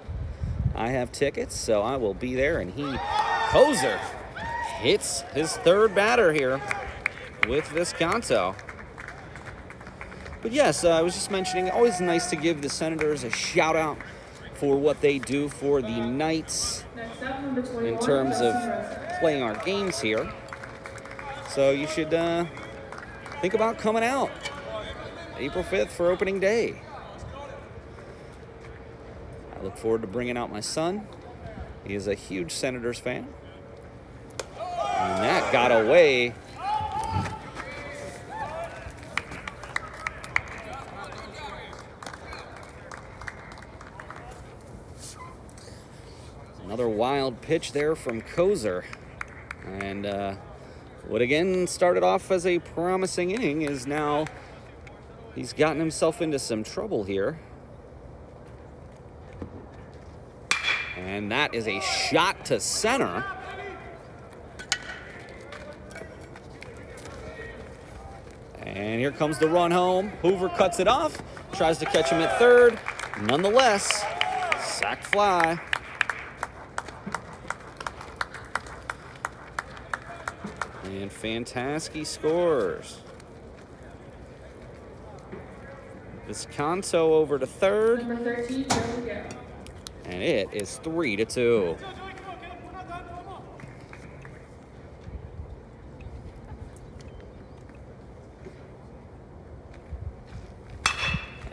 I have tickets, so I will be there. And Kozer hits his 3rd batter here with Visconto. But yes, I was just mentioning, always nice to give the Senators a shout out for what they do for the Knights in terms of playing our games here. So you should think about coming out April 5th for opening day. I look forward to bringing out my son. He is a huge Senators fan. And that got away. Another wild pitch there from Kozer. And what again started off as a promising inning is now he's gotten himself into some trouble here. And that is a shot to center. And here comes the run home. Hoover cuts it off, tries to catch him at third. Nonetheless, sac fly. And Fantasky scores. Visconto over to third. Number 13, Joe Guerra. And it is 3-2.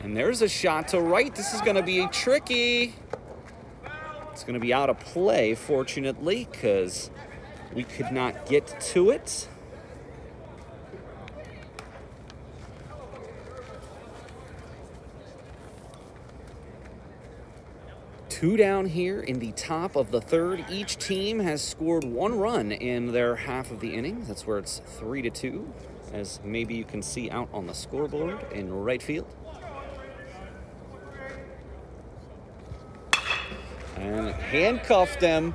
And there's a shot to right. This is going to be tricky. It's going to be out of play, fortunately, because we could not get to it. Two down here in the top of the third. Each team has scored one run in their half of the inning. That's where it's 3-2, as maybe you can see out on the scoreboard in right field. And handcuffed him.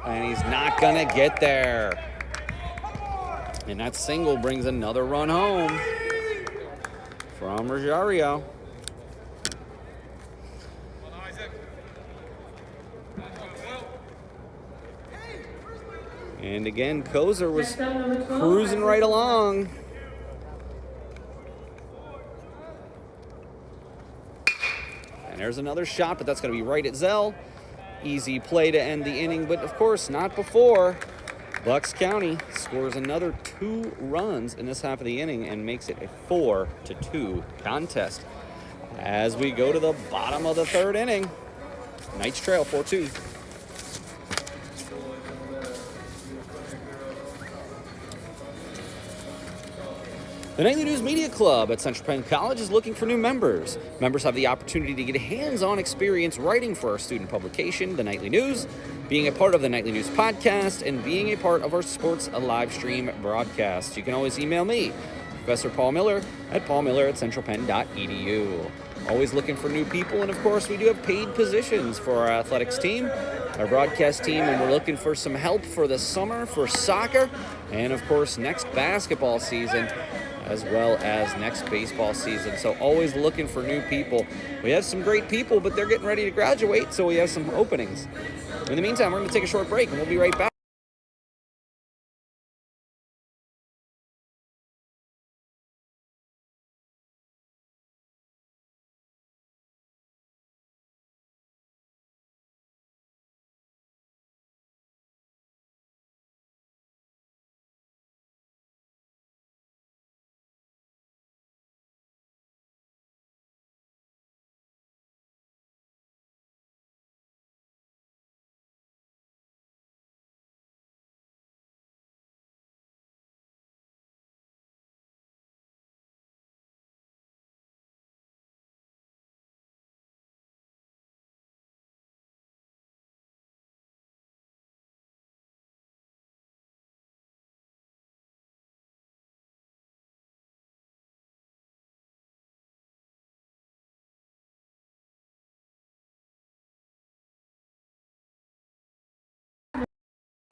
And he's not going to get there. And that single brings another run home from Rosario. And again, Kozer was cruising right along. And there's another shot, but that's going to be right at Zell. Easy play to end the inning, but of course, not before. Bucks County scores another 2 runs in this half of the inning and makes it a 4-2 contest. As we go to the bottom of the third inning, Knights trail 4-2. The Nightly News Media Club at Central Penn College is looking for new members. Members have the opportunity to get hands-on experience writing for our student publication, The Nightly News, being a part of the Nightly News podcast, and being a part of our sports live stream broadcast. You can always email me, Professor Paul Miller, at paulmiller@centralpenn.edu. Always looking for new people, and of course, we do have paid positions for our athletics team, our broadcast team, and we're looking for some help for the summer for soccer, and of course, next basketball season, as well as next baseball season. So always looking for new people. We have some great people, but they're getting ready to graduate, so we have some openings. In the meantime, we're going to take a short break, and we'll be right back.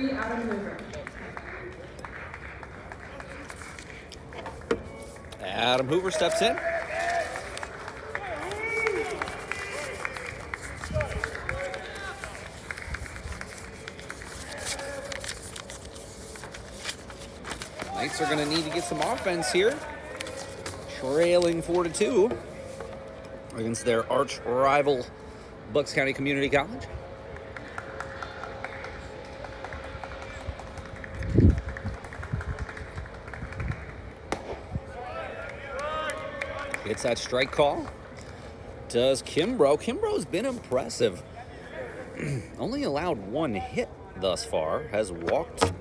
Adam Hoover. Adam Hoover steps in. Knights are going to need to get some offense here. Trailing 4-2 against their arch rival, Bucks County Community College. Gets that strike call. Does Kimbrough. Kimbrough's been impressive. Only allowed 1 hit thus far. Has walked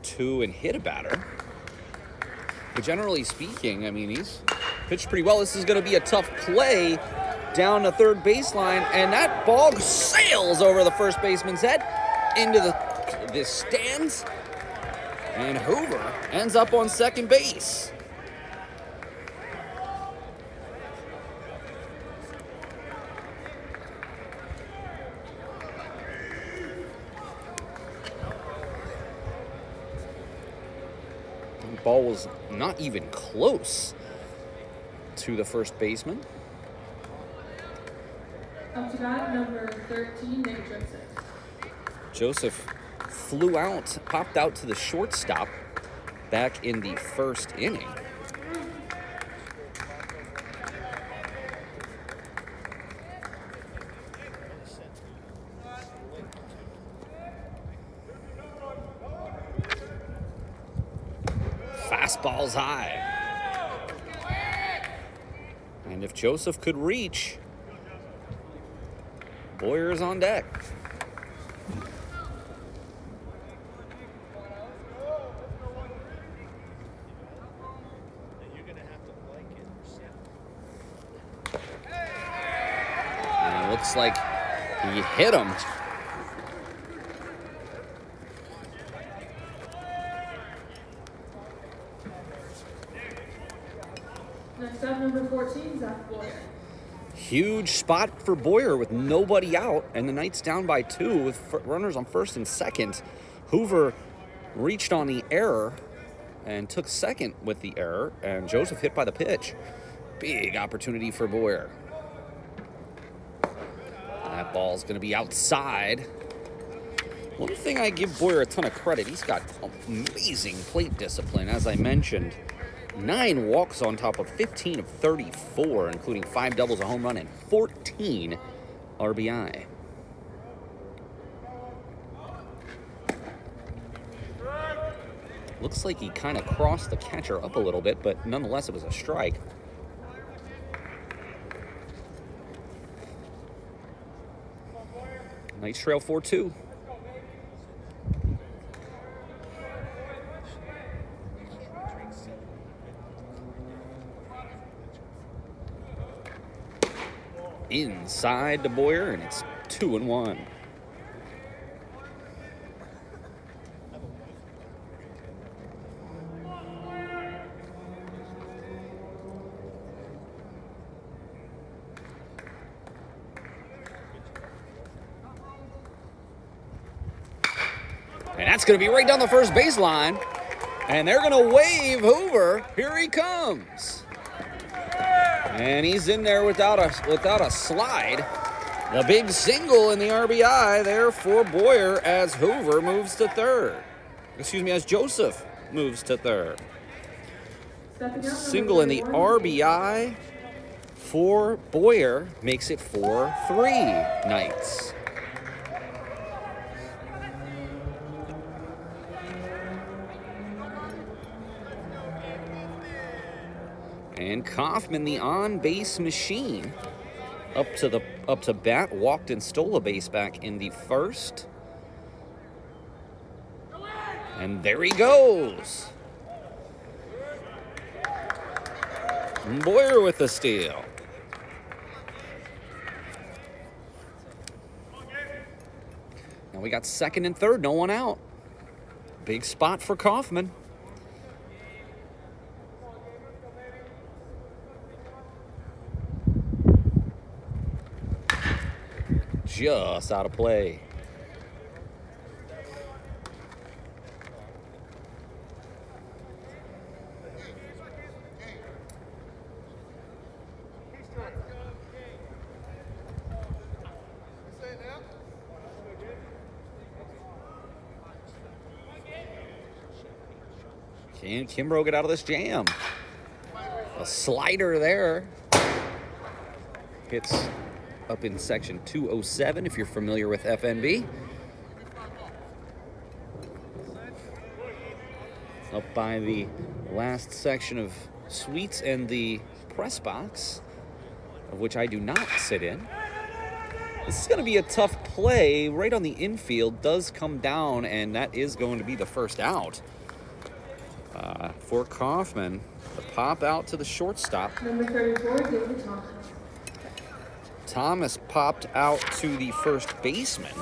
2 and hit a batter. But generally speaking, I mean, he's pitched pretty well. This is going to be a tough play down the third baseline. And that ball sails over the first baseman's head into the stands. And Hoover ends up on second base. Ball was not even close to the first baseman. Up to bat, number 13, Nick Joseph. Joseph popped out to the shortstop back in the first inning. Fastball's high. And if Joseph could reach, Boyer is on deck. And it looks like he hit him. Next up, number 14, Zach Boyer. Huge spot for Boyer with nobody out, and the Knights down by 2 with runners on first and second. Hoover reached on the error and took second with the error, and Joseph hit by the pitch. Big opportunity for Boyer. That ball's going to be outside. One thing I give Boyer a ton of credit, he's got amazing plate discipline, as I mentioned. 9 walks on top of 15 of 34, including 5 doubles, a home run, and 14 RBI. Looks like he kind of crossed the catcher up a little bit, but nonetheless, it was a strike. Knights trail 4-2. Inside to Boyer, and it's 2-1. And that's going to be right down the first baseline. And they're going to wave Hoover. Here he comes. And he's in there without a slide. The big single in the RBI there for Boyer as Hoover moves to third. As Joseph moves to third. Single in the RBI for Boyer makes it 4-3 Knights. And Kaufman, the on-base machine, up to bat, walked and stole a base back in the first. And there he goes. Boyer with the steal. Now we got second and third, no one out. Big spot for Kaufman. Just out of play. Can Kimbrough get out of this jam? A slider there. Hits up in section 207 if you're familiar with FNB. Up by the last section of suites and the press box, of which I do not sit in. This is going to be a tough play. Right on the infield does come down, and that is going to be the first out. For Kaufman, the pop out to the shortstop. Number 34, David Thomas. Thomas popped out to the first baseman.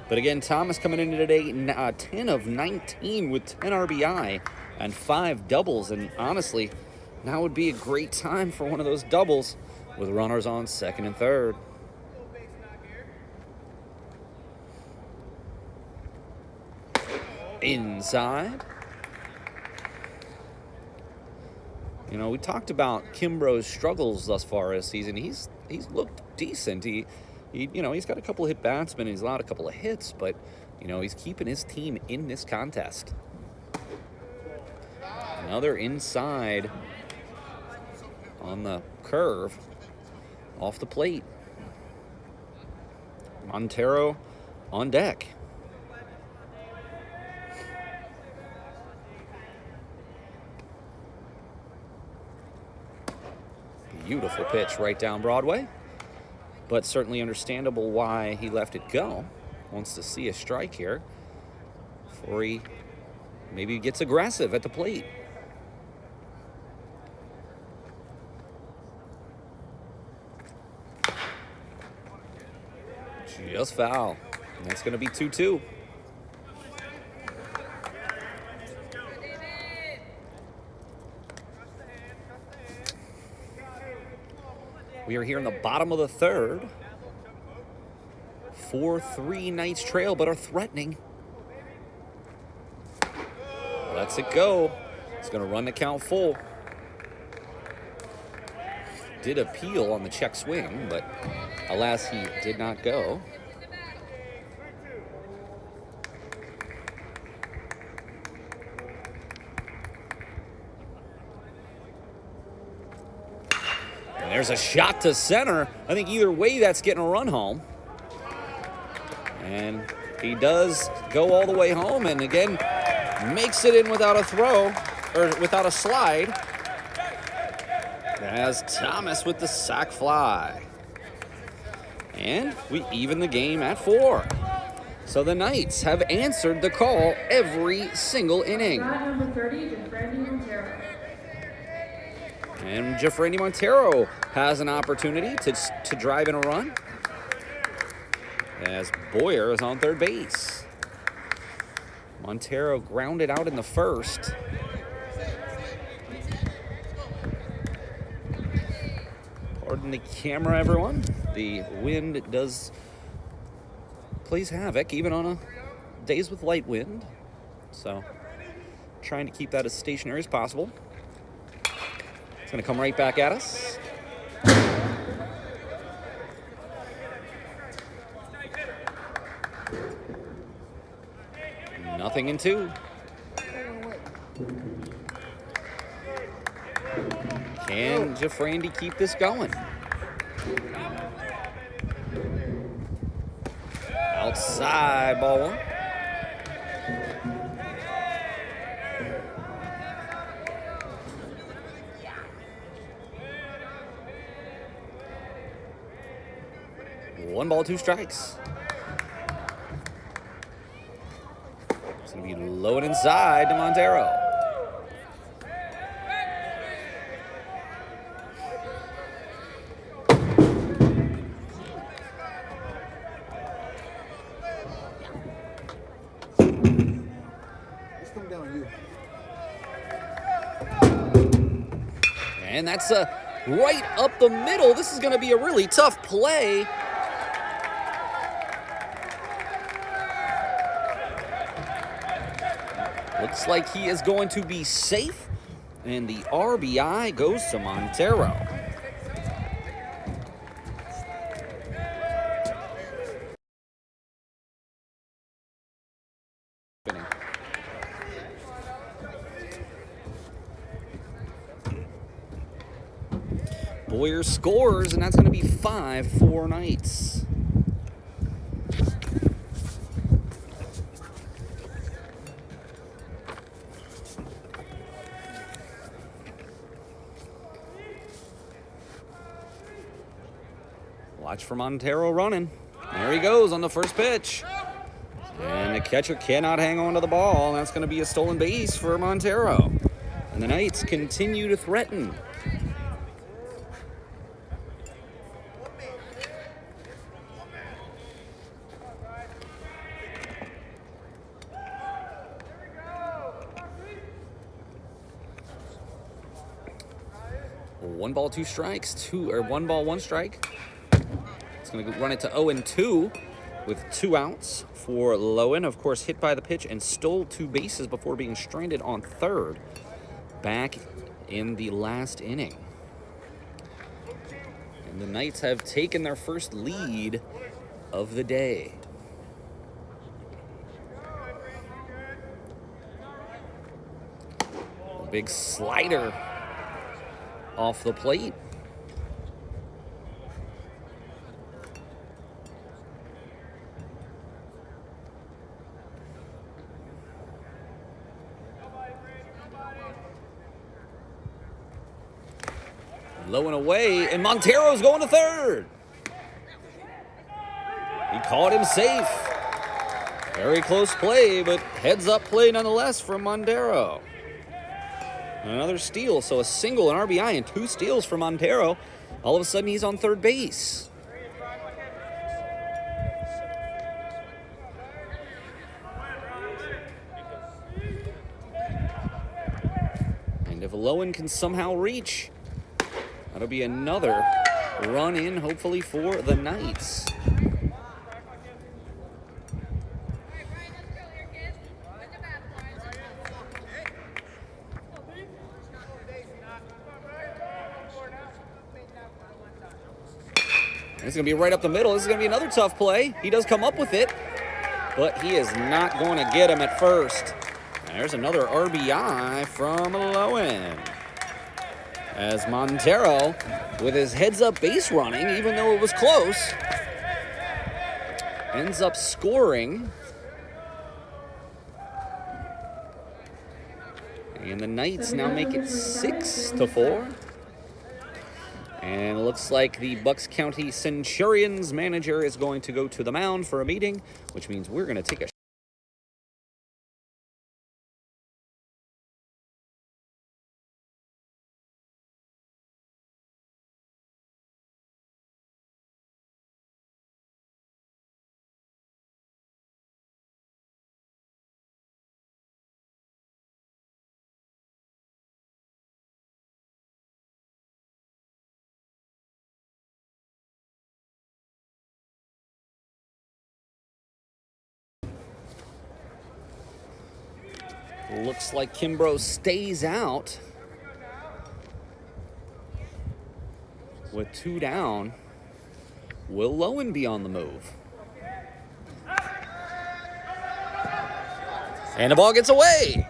But again, Thomas coming in today 10 of 19 with 10 RBI and 5 doubles. And honestly, now would be a great time for one of those doubles with runners on second and third. Inside. You know, we talked about Kimbrough's struggles thus far this season. He's looked decent. He He's got a couple of hit batsmen. He's allowed a couple of hits, but he's keeping his team in this contest. Another inside on the curve, off the plate. Montero on deck. Beautiful pitch right down Broadway, but certainly understandable why he left it go. Wants to see a strike here before he maybe gets aggressive at the plate. Just foul. And that's going to be 2-2. We are here in the bottom of the third. 4-3 Knights trail, but are threatening. Lets it go. It's going to run the count full. Did appeal on the check swing, but alas, he did not go. And there's a shot to center. I think either way, that's getting a run home. And he does go all the way home, and again, makes it in without a throw, or without a slide. As Thomas with the sac fly. And we even the game at 4. So the Knights have answered the call every single inning. Number 30, Jefrandy Montero. And Jefrandy Montero has an opportunity to drive in a run, as Boyer is on third base. Montero grounded out in the first. Pardon the camera, everyone. The wind plays havoc even on days with light wind. So trying to keep that as stationary as possible. It's going to come right back at us. Nothing in 2. Can Jefrandy keep this going? Outside, ball 1. One ball, 2 strikes. It's going to be low and inside to Montero. And that's right up the middle. This is going to be a really tough play. Looks like he is going to be safe, and the RBI goes to Montero. Boyer scores, and that's going to be 5-4 Knights. Watch for Montero running. There he goes on the first pitch. And the catcher cannot hang on to the ball. That's going to be a stolen base for Montero. And the Knights continue to threaten. One ball, 2 strikes. 1 ball, 1 strike. It's going to run it to 0-2 with 2 outs for Lowen. Of course, hit by the pitch and stole 2 bases before being stranded on third back in the last inning. And the Knights have taken their first lead of the day. A big slider off the plate. Low and away, and Montero's going to third. He caught him safe. Very close play, but heads up play nonetheless from Montero. Another steal, so a single, an RBI, and 2 steals for Montero. All of a sudden, he's on third base. And if Lowen can somehow reach, that'll be another run in, hopefully, for the Knights. It's going to be right up the middle. This is going to be another tough play. He does come up with it, but he is not going to get him at first. And there's another RBI from Lowen. As Montero, with his heads-up base running, even though it was close, ends up scoring. And the Knights now make it 6-4. And it looks like the Bucks County Centurions manager is going to go to the mound for a meeting, which means we're going to take a Looks like Kimbrough stays out with 2 down. Will Lowen be on the move? And the ball gets away.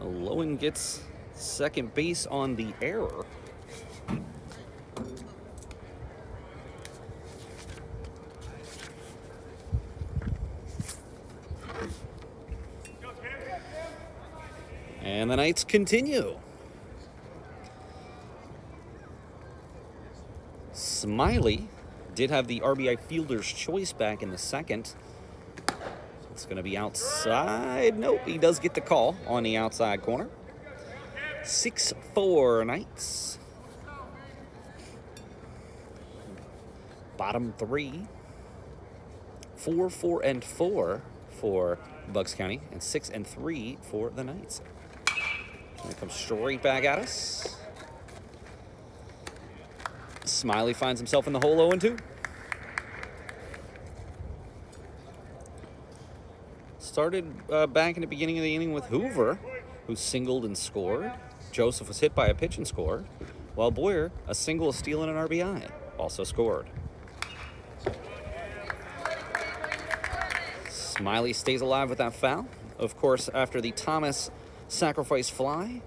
Lowen gets second base on the error. And the Knights continue. Smiley did have the RBI fielder's choice back in the second. It's going to be outside. Nope, he does get the call on the outside corner. 6-4 Knights. Bottom 3. 4-4-4 for Bucks County, and 6-3 for the Knights. And it comes straight back at us. Smiley finds himself in the hole 0-2. Started back in the beginning of the inning with Hoover, who singled and scored. Joseph was hit by a pitch and scored, while Boyer, a single, a steal, and an RBI, also scored. Smiley stays alive with that foul. Of course, after the Thomas sacrifice fly,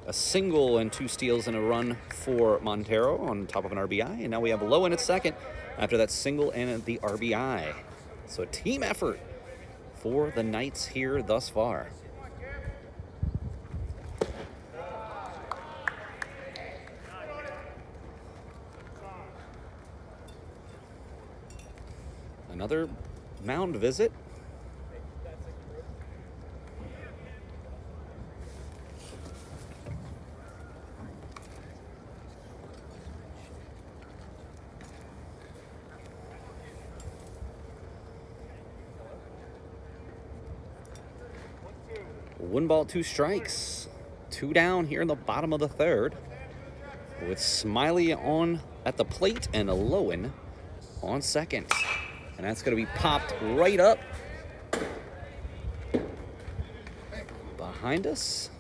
a single and 2 steals and a run for Montero on top of an RBI. And now we have Lowen at second after that single and the RBI. So a team effort for the Knights here thus far. Another mound visit. One ball, 2 strikes. 2 down here in the bottom of the third, with Smiley on at the plate and a Lowen on second. And that's going to be popped right up behind us.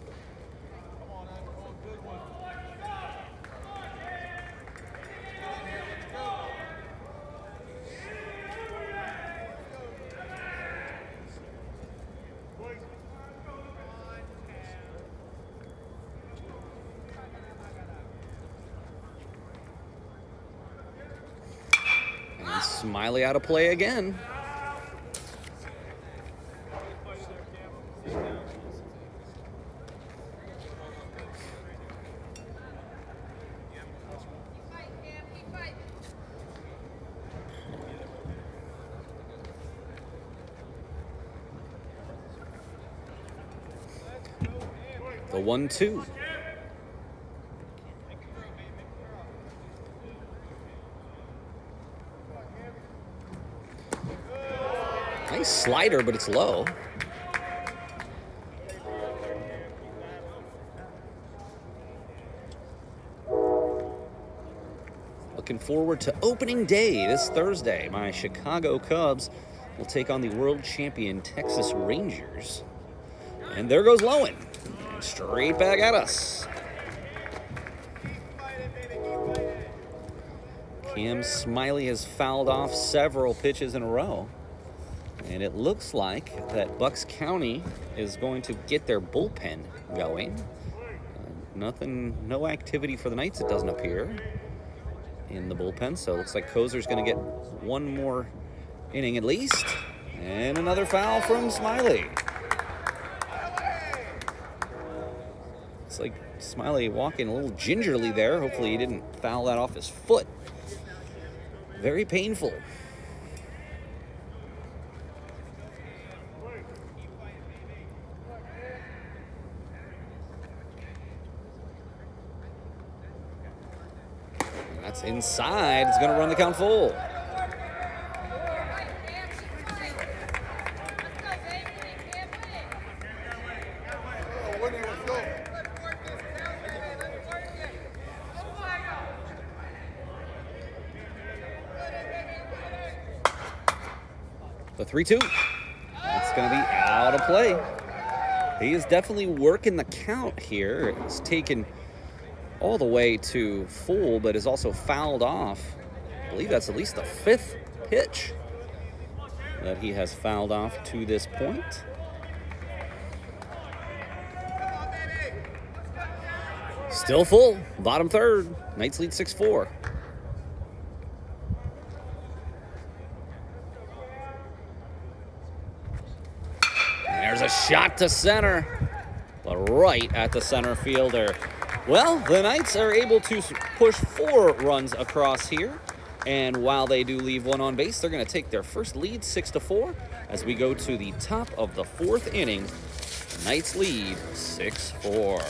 Smiley out of play again. The 1-2. Nice slider, but it's low. Looking forward to opening day this Thursday. My Chicago Cubs will take on the world champion Texas Rangers. And there goes Lowen. Straight back at us. Cam Smiley has fouled off several pitches in a row. And it looks like that Bucks County is going to get their bullpen going. No activity for the Knights, it doesn't appear, in the bullpen. So it looks like Kozer's going to get one more inning at least. And another foul from Smiley. It's like Smiley walking a little gingerly there. Hopefully he didn't foul that off his foot. Very painful. That's inside. It's going to run the count full. The 3-2. That's going to be out of play. He is definitely working the count here. It's taken all the way to full, but is also fouled off. I believe that's at least the 5th pitch that he has fouled off to this point. Still full. Bottom third. Knights lead 6-4. There's a shot to center, but right at the center fielder. Well, the Knights are able to push 4 runs across here, and while they do leave one on base, they're going to take their first lead 6-4 as we go to the top of the 4th inning. The Knights lead 6-4.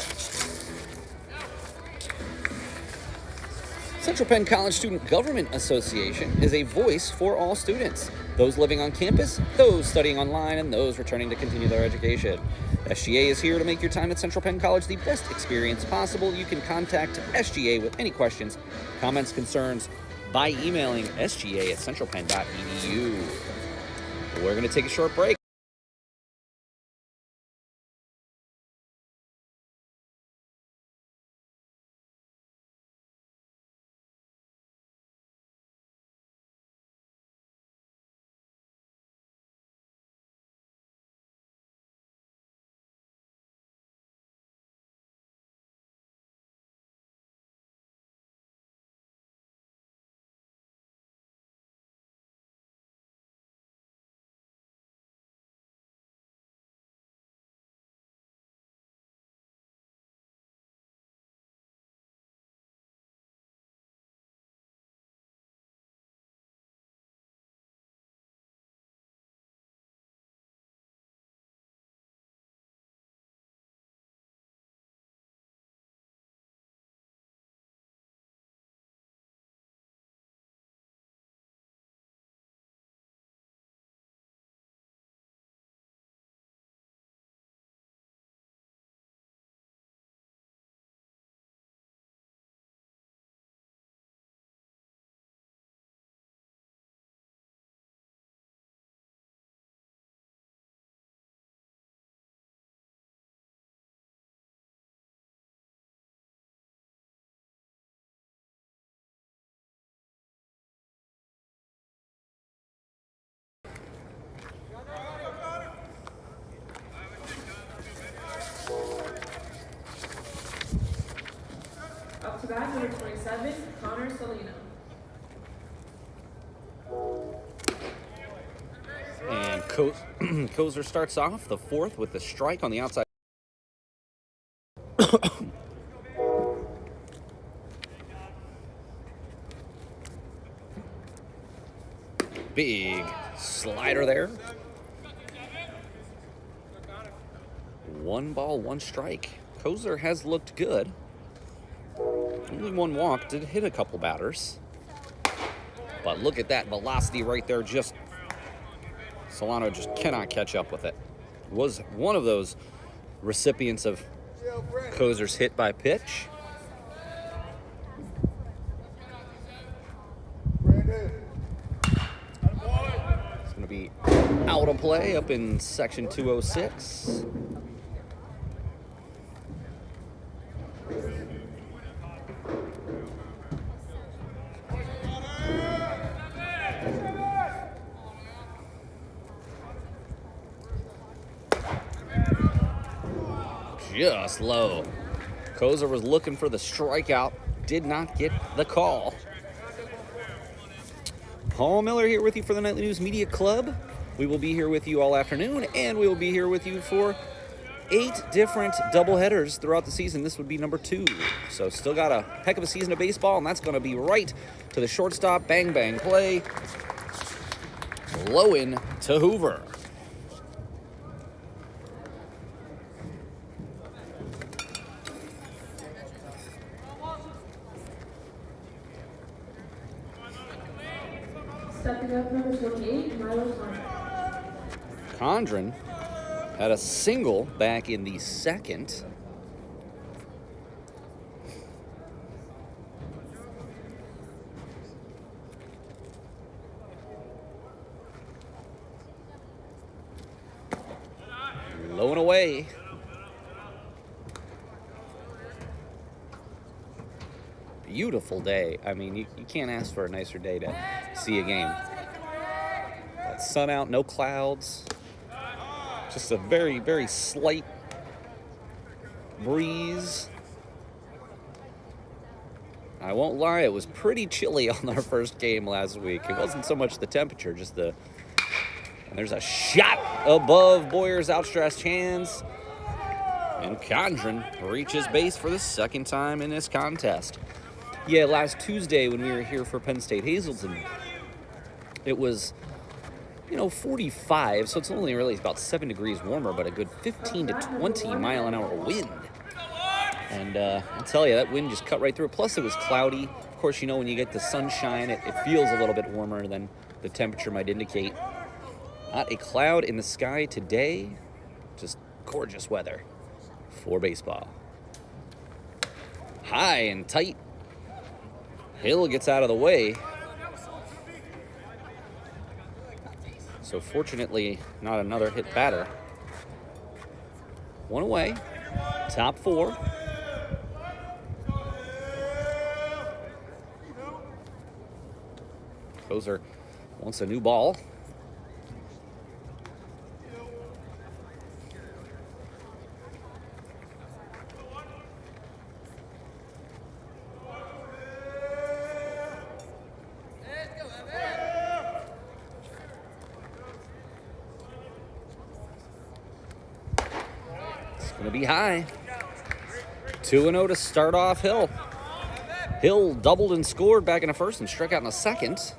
Central Penn College Student Government Association is a voice for all students, those living on campus, those studying online, and those returning to continue their education. SGA is here to make your time at Central Penn College the best experience possible. You can contact SGA with any questions, comments, concerns by emailing sga@centralpenn.edu. We're going to take a short break. Up to bat, number 27, Connor Salino. Kozer starts off the fourth with the strike on the outside. Big slider there. 1 ball, 1 strike. Kozer has looked good. Only 1 walk, did hit a couple batters. But look at that velocity right there. Just Solano just cannot catch up with it. Was one of those recipients of Kozer's hit by pitch. It's going to be out of play up in section 206. Just low. Kozer was looking for the strikeout, did not get the call. Paul Miller here with you for the Nightly News Media Club. We will be here with you all afternoon, and we will be here with you for 8 different doubleheaders throughout the season. This would be number 2. So still got a heck of a season of baseball, and that's going to be right to the shortstop. Bang, bang, play. Low in to Hoover. Stepping up, number 28, Milo Condren had a single back in the second. Low and away. Beautiful day. I mean, you can't ask for a nicer day to see a game. That sun out, no clouds. Just a very, very slight breeze. I won't lie, it was pretty chilly on our first game last week. It wasn't so much the temperature, just the... And there's a shot above Boyer's outstretched hands. And Condren reaches base for the second time in this contest. Yeah, last Tuesday when we were here for Penn State Hazelton, it was, 45, so it's only really about 7 degrees warmer, but a good 15 to 20 mile an hour wind. And I'll tell you, that wind just cut right through it. Plus, it was cloudy. Of course, when you get the sunshine, it feels a little bit warmer than the temperature might indicate. Not a cloud in the sky today. Just gorgeous weather for baseball. High and tight. Hill gets out of the way. So fortunately, not another hit batter. 1 away. Top 4. Kozer wants a new ball. Going to be high. 2-0 to start off Hill. Hill doubled and scored back in the first and struck out in the second.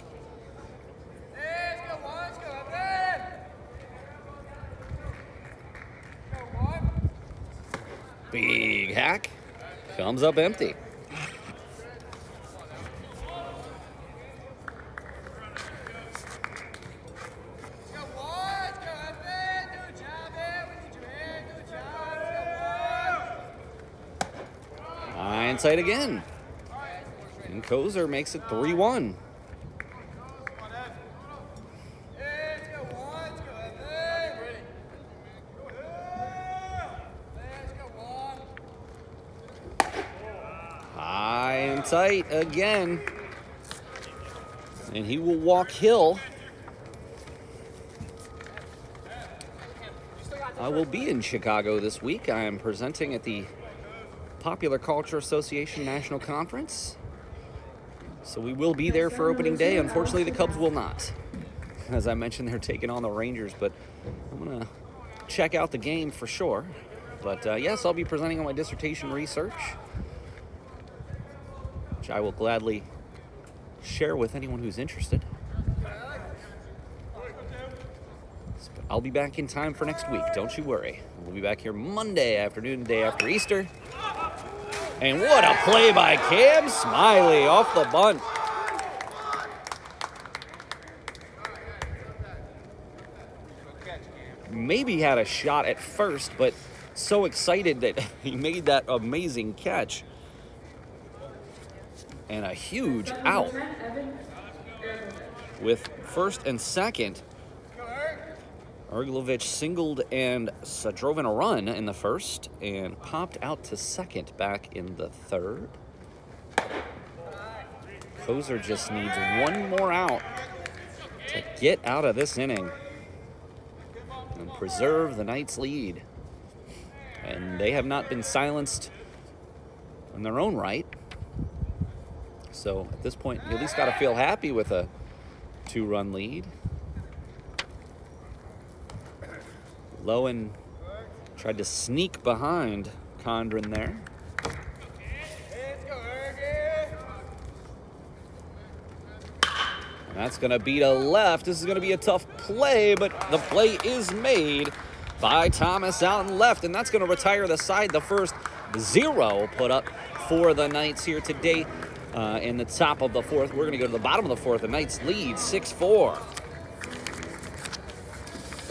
Big hack. Comes up empty. Hindsight again. And Kozer makes it 3-1. High and tight again. And he will walk Hill. I will be in Chicago this week. I am presenting at the Popular Culture Association National Conference. So we will be there for opening day. Unfortunately, the Cubs will not. As I mentioned, they're taking on the Rangers, but I'm going to check out the game for sure. But yes, I'll be presenting on my dissertation research, which I will gladly share with anyone who's interested. I'll be back in time for next week, don't you worry. We'll be back here Monday afternoon, day after Easter. And what a play by Cam Smiley off the bunt. Maybe had a shot at first, but so excited that he made that amazing catch. And a huge out. With first and second, Erglovich singled and drove in a run in the first and popped out to second back in the third. Kozer just needs one more out to get out of this inning and preserve the Knights' lead. And they have not been silenced in their own right. So at this point, you at least got to feel happy with a 2-run lead. Lowen tried to sneak behind Condren there. And that's going to beat a left. This is going to be a tough play, but the play is made by Thomas out and left, and that's going to retire the side. The first 0 put up for the Knights here today in the top of the fourth. We're going to go to the bottom of the fourth. The Knights lead 6-4.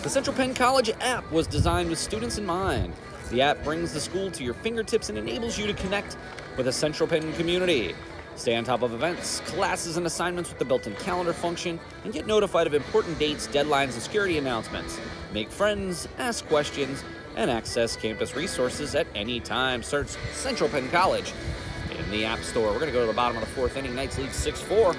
The Central Penn College app was designed with students in mind. The app brings the school to your fingertips and enables you to connect with the Central Penn community. Stay on top of events, classes, and assignments with the built-in calendar function, and get notified of important dates, deadlines, and security announcements. Make friends, ask questions, and access campus resources at any time. Search Central Penn College in the App Store. We're going to go to the bottom of the fourth inning. Knights lead 6-4.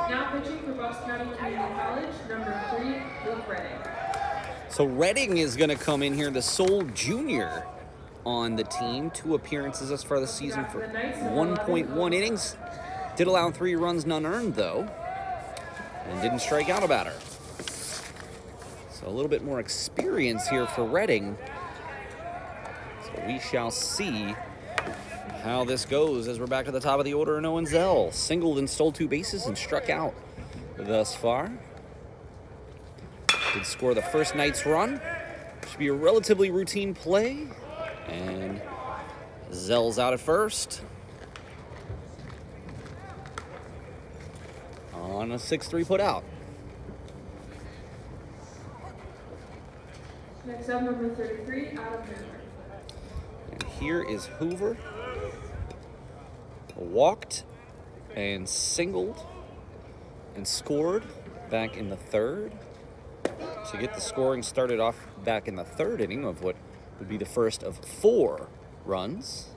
Now pitching for Bucks County Community College, number 3, Luke Redding. So Redding is going to come in here, the sole junior on the team. 2 appearances thus far this season for 1.1 innings. Did allow 3 runs, none earned, though, and didn't strike out a batter. So a little bit more experience here for Redding. So we shall see how this goes as we're back to the top of the order. Owen Zell singled and stole 2 bases and struck out thus far. Did score the first Knights run. Should be a relatively routine play. And Zell's out at first. On a 6-3 put out. Next up, number 33, Adam Hoover. And here is Hoover. Walked and singled and scored back in the third to get the scoring started off back in the third inning of what would be the first of 4 runs.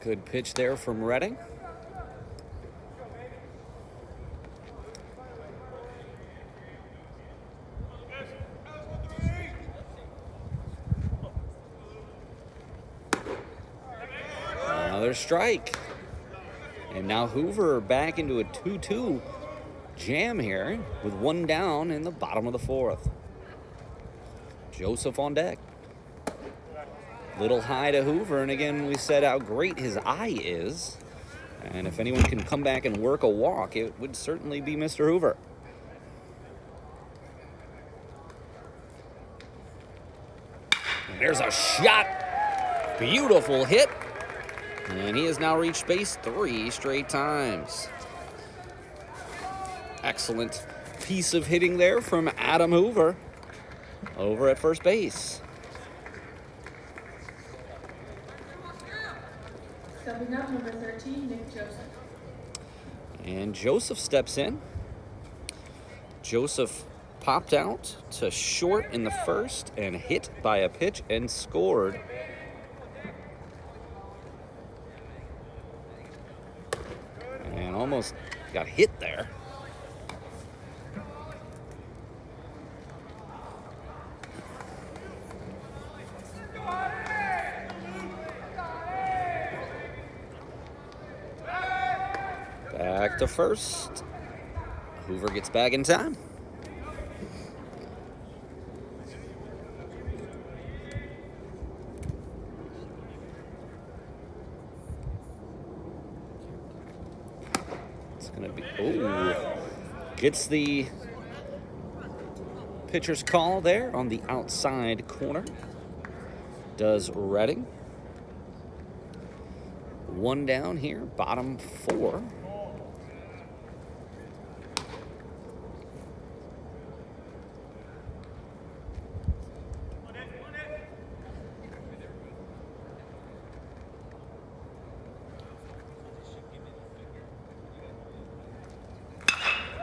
Good pitch there from Redding. Another strike. And now Hoover back into a 2-2 jam here with 1 down in the bottom of the 4th. Joseph on deck. Little high to Hoover, and again, we said how great his eye is. And if anyone can come back and work a walk, it would certainly be Mr. Hoover. And there's a shot. Beautiful hit. And he has now reached base 3 straight times. Excellent piece of hitting there from Adam Hoover over at first base. Stepping up, number 13, Nick Joseph. And Joseph steps in. Joseph popped out to short in the first and hit by a pitch and scored. And almost got hit there. Back to first. Hoover gets back in time. It's going to be, gets the pitcher's call there on the outside corner. Does Redding. 1 down here, bottom 4.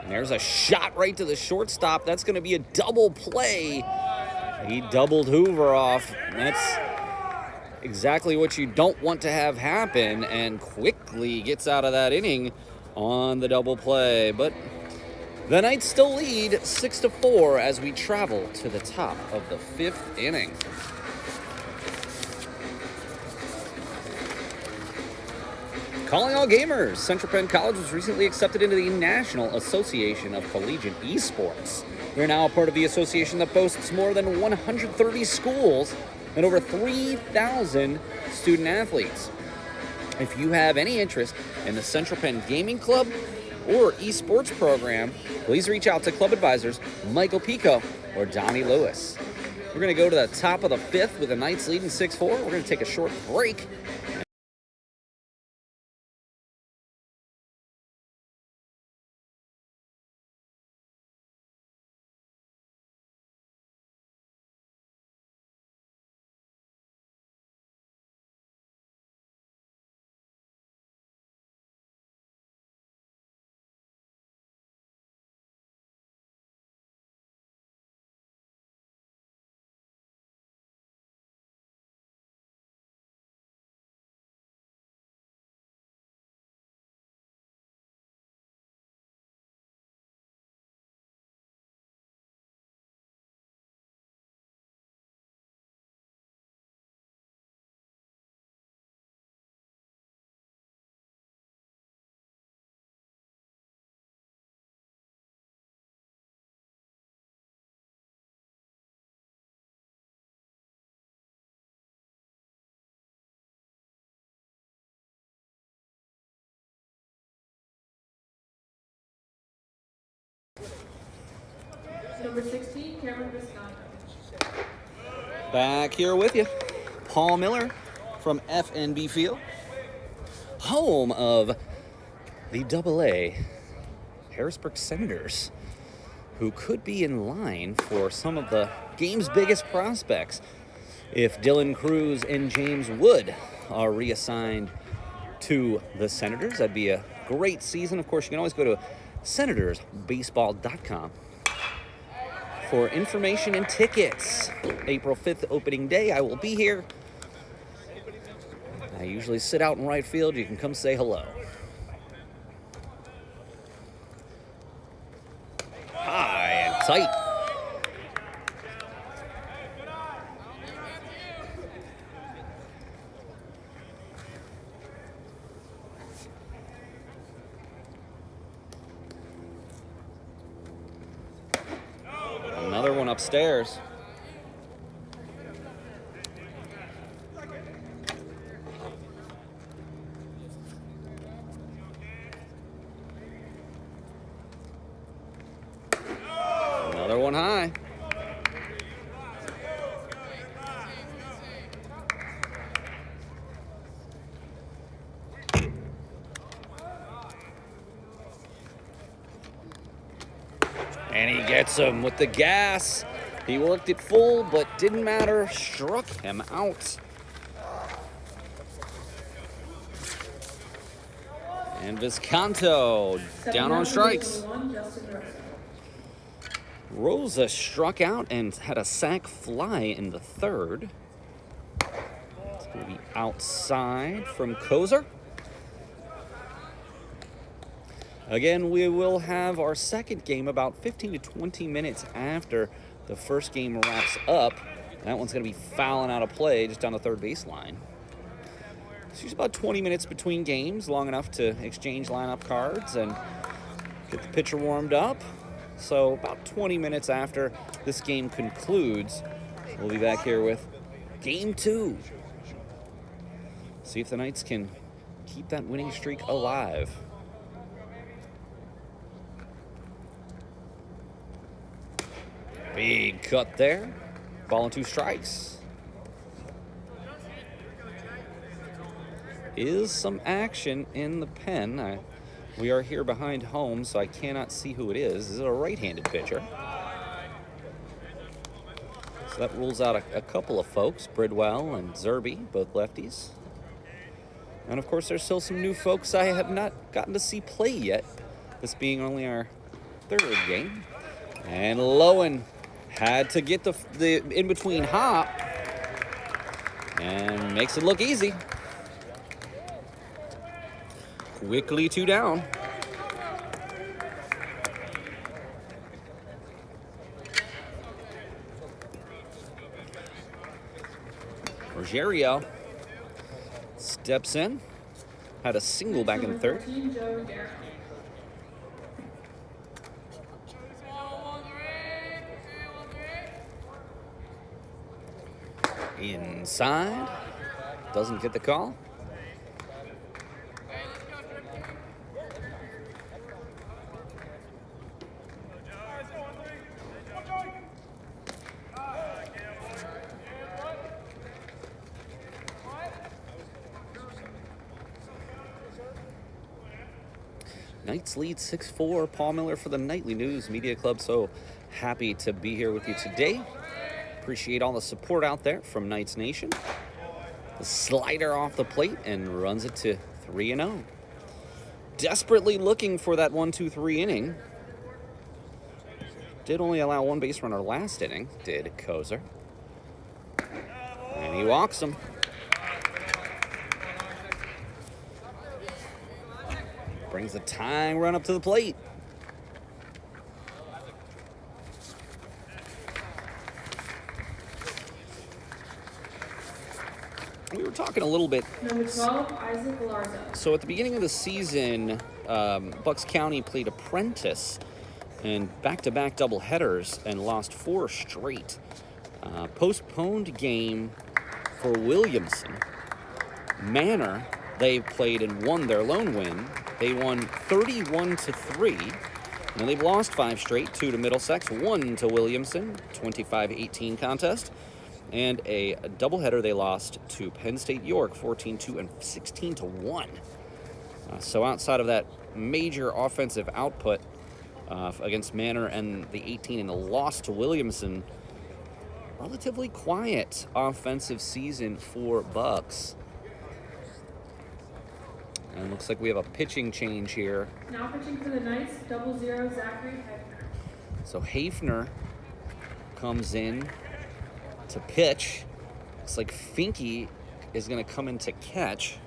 And there's a shot right to the shortstop. That's going to be a double play. He doubled Hoover off. That's exactly what you don't want to have happen, and quickly gets out of that inning on the double play. But the Knights still lead 6-4 as we travel to the top of the 5th inning. Calling all gamers, Central Penn College was recently accepted into the National Association of Collegiate Esports. They're now a part of the association that boasts more than 130 schools and over 3,000 student athletes. If you have any interest in the Central Penn Gaming Club or Esports program, please reach out to club advisors Michael Pico or Donnie Lewis. We're going to go to the top of the 5th with the Knights leading 6-4. We're going to take a short break. Number 16, Cameron Visconto. Back here with you, Paul Miller from FNB Field, home of the AA Harrisburg Senators, who could be in line for some of the game's biggest prospects if Dylan Cruz and James Wood are reassigned to the Senators. That'd be a great season. Of course, you can always go to senatorsbaseball.com for information and tickets. April 5th, opening day, I will be here. I usually sit out in right field. You can come say hello. High and tight. Another one upstairs. Another one high. And he gets him with the gas. He worked it full, but didn't matter. Struck him out. And Visconto down on strikes. Rosa struck out and had a sac fly in the third. It's going to be outside from Kozer. Again, we will have our second game about 15 to 20 minutes after the first game wraps up. That one's going to be fouling out of play just down the third baseline. So it's about 20 minutes between games, long enough to exchange lineup cards and get the pitcher warmed up. So about 20 minutes after this game concludes, we'll be back here with Game 2. See if the Knights can keep that winning streak alive. Big cut there. Ball and 2 strikes. Is some action in the pen. We are here behind home, so I cannot see who it is. This is a right-handed pitcher. So that rules out a couple of folks, Bridwell and Zerby, both lefties. And of course, there's still some new folks I have not gotten to see play yet, this being only our third game. And Lowen had to get the in-between hop and makes it look easy. Quickly 2 down. Rogerio steps in. Had a single back in the third. Inside. Doesn't get the call. Knights lead 6-4. Paul Miller for the Nightly News Media Club. So happy to be here with you today. Appreciate all the support out there from Knights Nation. The slider off the plate and runs it to 3-0. Desperately looking for that 1-2-3 inning. Did only allow 1 base runner last inning, did Kozer. And he walks him. Brings the tying run up to the plate. We were talking a little bit. Number 12, Isaac Larza. So at the beginning of the season, Bucks County played Apprentice and back-to-back doubleheaders and lost 4 straight. Postponed game for Williamson. Manor, they played and won their lone win. They won 31-3. And they've lost 5 straight, 2 to Middlesex, 1 to Williamson, 25-18 contest. And a doubleheader they lost to Penn State York, 14-2 and 16-1. So outside of that major offensive output against Manor and the 18 and the loss to Williamson, relatively quiet offensive season for Bucks. And looks like we have a pitching change here. Now pitching for the Knights, 00 Zachary Hegner. So Hafner comes in to pitch. Looks like Finke is going to come in to catch.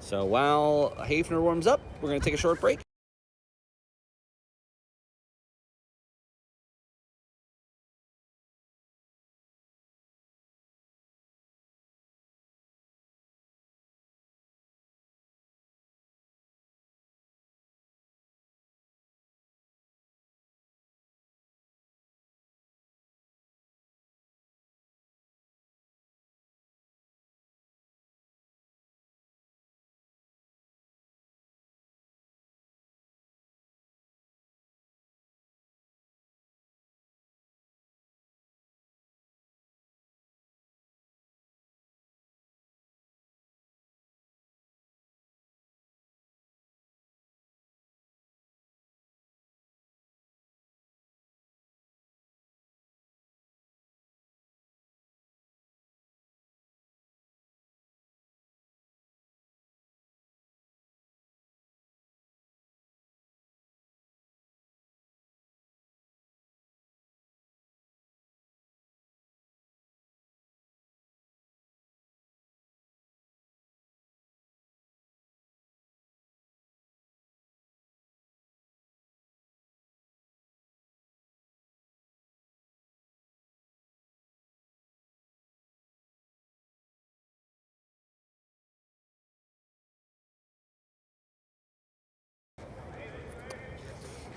So while Hafner warms up, we're going to take a short break.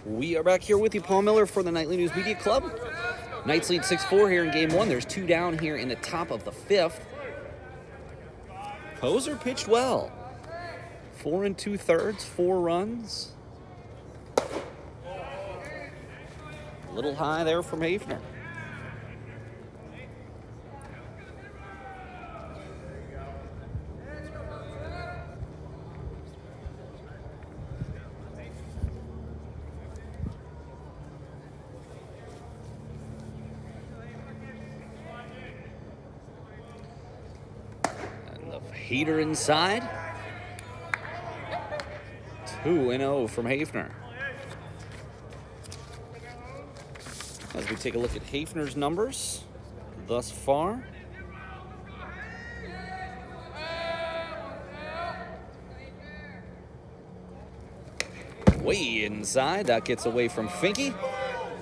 We are back here with you, Paul Miller for the Nightly News Media Club. Knights lead 6-4 here in game 1. There's 2 down here in the top of the 5th. Poser pitched well. 4 2/3, 4 runs. A little high there from Hafner. Heater inside. 2-0 from Hafner. As we take a look at Hafner's numbers thus far. Way inside. That gets away from Finke.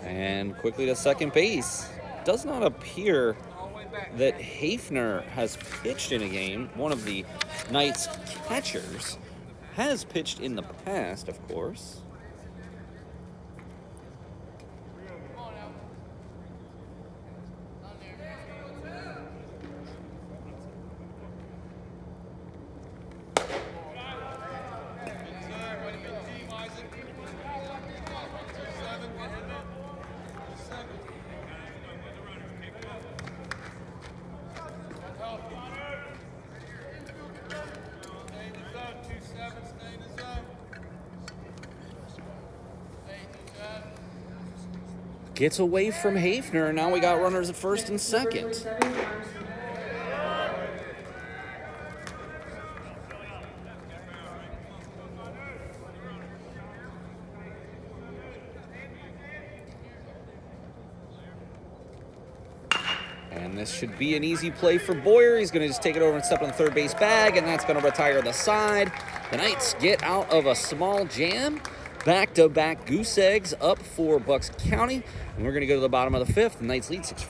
And quickly to second base. Does not appear that Hafner has pitched in a game. One of the Knights catchers has pitched in the past, of course. Gets away from Hafner. Now we got runners at first and second. And this should be an easy play for Boyer. He's going to just take it over and step on the third base bag, and that's going to retire the side. The Knights get out of a small jam. Back-to-back goose eggs up for Bucks County. And we're going to go to the bottom of the 5th. The Knights lead 6-4.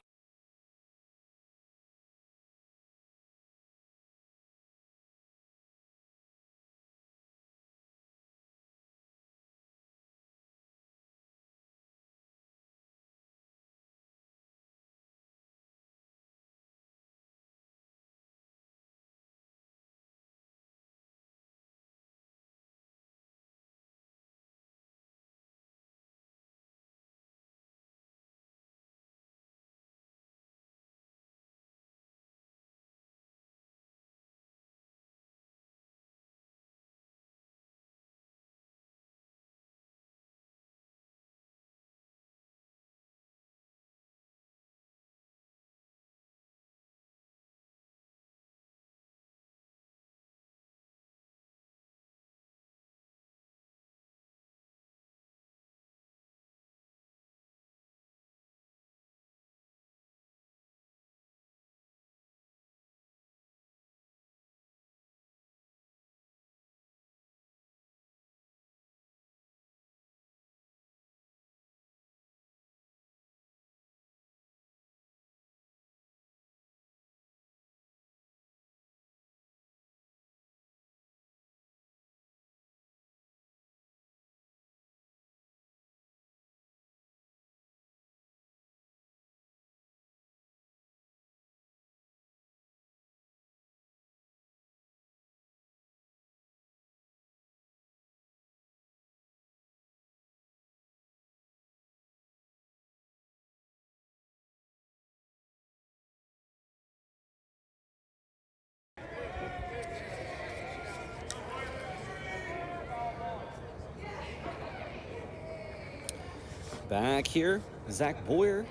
Back here, Zach Boyer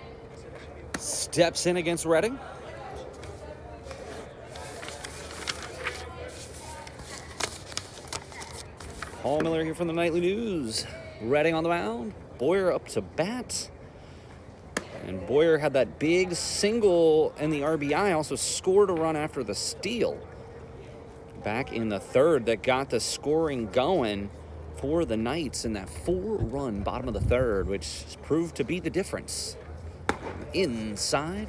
steps in against Reading. Paul Miller here from the Nightly News. Reading on the mound. Boyer up to bat. And Boyer had that big single in the RBI, also scored a run after the steal back in the third that got the scoring going for the Knights in that 4-run bottom of the third, which proved to be the difference. Inside.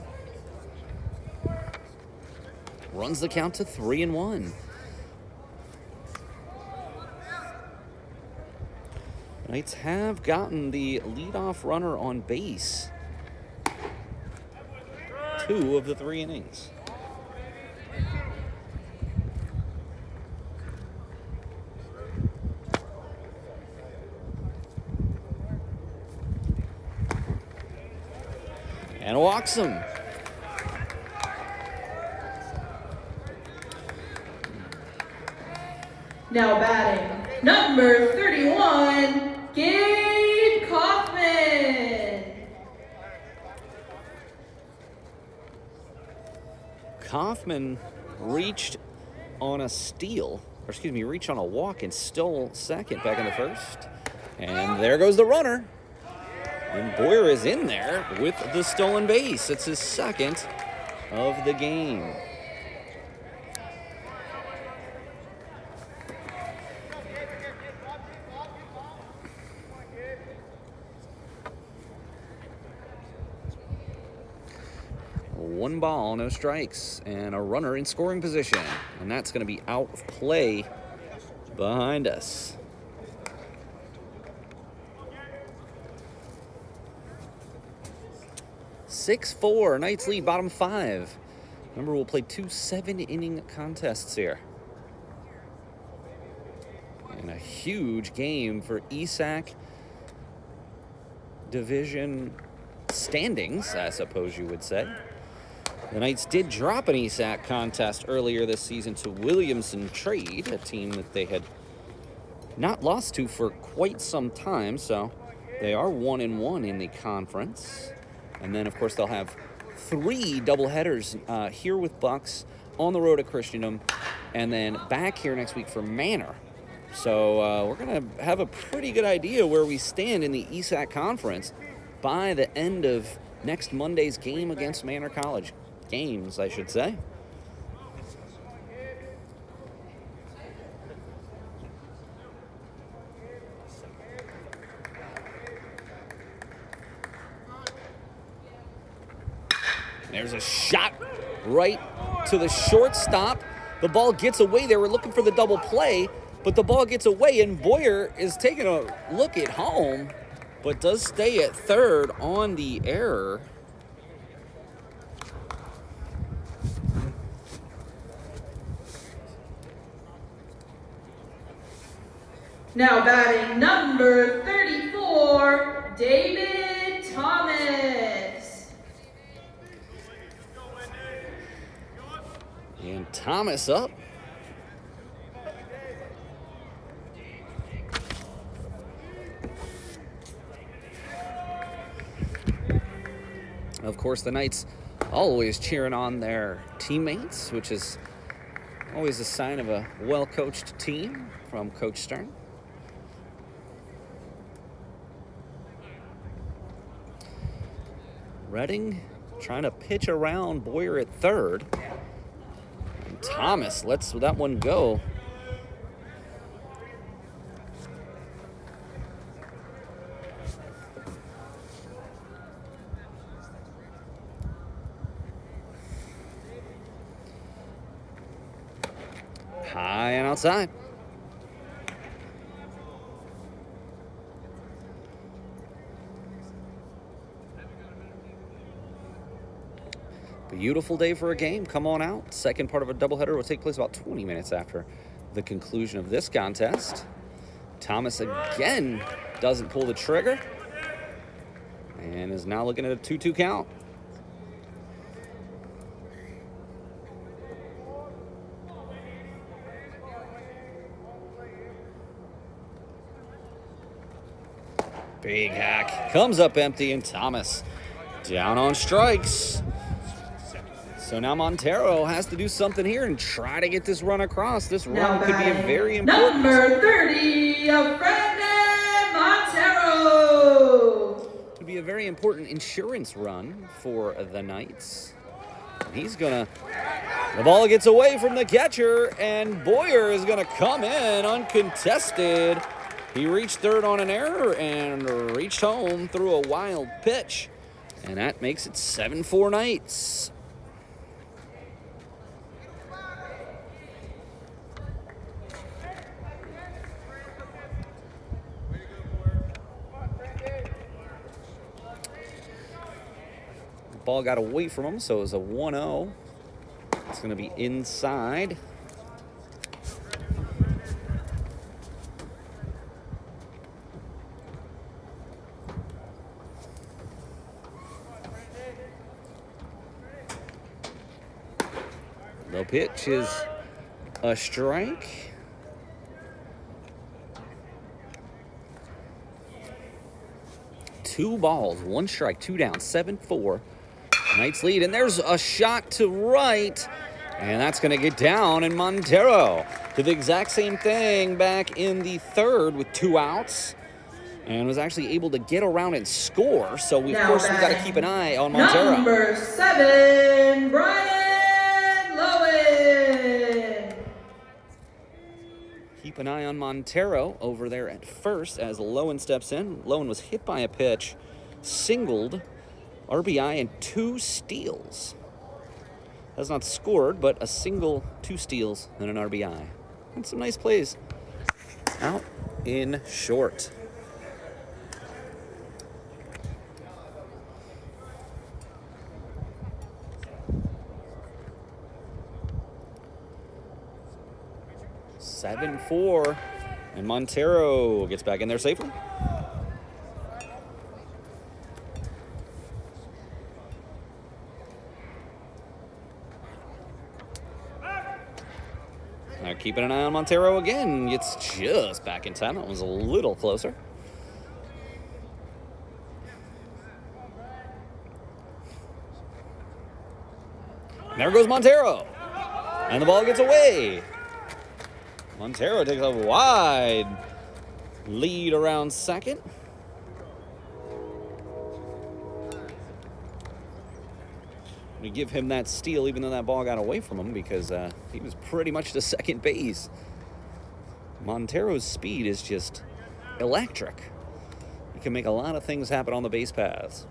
Runs the count to 3-1. Knights have gotten the leadoff runner on base 2 of the 3 innings. And walks him. Now batting, number 31, Gabe Kaufman. Kaufman reached on a steal, or excuse me, reached on a walk and stole second back in the first. And there goes the runner. And Boyer is in there with the stolen base. It's his second of the game. One ball, no strikes, and a runner in scoring position. And that's going to be out of play behind us. (6-4), Knights lead, bottom 5. Remember, we'll play 2 7-inning contests here. And a huge game for ESAC division standings, I suppose you would say. The Knights did drop an ESAC contest earlier this season to Williamson Trade, a team that they had not lost to for quite some time, so they are 1-1 in the conference. And then, of course, they'll have 3 doubleheaders here with Bucks, on the road at Christendom, and then back here next week for Manor. So we're going to have a pretty good idea where we stand in the ESAC conference by the end of next Monday's game against Manor College. Games, I should say. There's a shot right to the shortstop. The ball gets away. They were looking for the double play, but the ball gets away, and Boyer is taking a look at home, but does stay at third on the error. Now batting, number 34, David Thomas. And Thomas up. Of course, the Knights always cheering on their teammates, which is always a sign of a well-coached team from Coach Stern. Reading trying to pitch around Boyer at third. And Thomas lets that one go. High and outside. Beautiful day for a game. Come on out. Second part of a doubleheader will take place about 20 minutes after the conclusion of this contest. Thomas again doesn't pull the trigger and is now looking at a 2-2 count. Big hack. Comes up empty, and Thomas down on strikes. So now Montero has to do something here and try to get this run across. This run could be a very important. Number 30, Jefrandy Montero. Could be a very important insurance run for the Knights. He's gonna. The ball gets away from the catcher, and Boyer is gonna come in uncontested. He reached third on an error and reached home through a wild pitch, and that makes it 7-4 Knights. Ball got away from him, so it was a 1-0. It's going to be inside. The pitch is a strike. Two balls, one strike, two down, 7-4. Knights lead, and there's a shot to right, and that's going to get down, and Montero did the exact same thing back in the third with 2 outs, and was actually able to get around and score, so of course we've got to keep an eye on Montero. Number 7, Brian Lowen. Keep an eye on Montero over there at first as Lowen steps in. Lowen was hit by a pitch, singled, RBI, and 2 steals. Has not scored, but a single, 2 steals, and an RBI. And some nice plays out in short. Seven, 4, and Montero gets back in there safely. Now keeping an eye on Montero again. Gets just back in time. That was a little closer. And there goes Montero. And the ball gets away. Montero takes a wide lead around second. We give him that steal even though that ball got away from him because he was pretty much to second base. Montero's speed is just electric. He can make a lot of things happen on the base paths.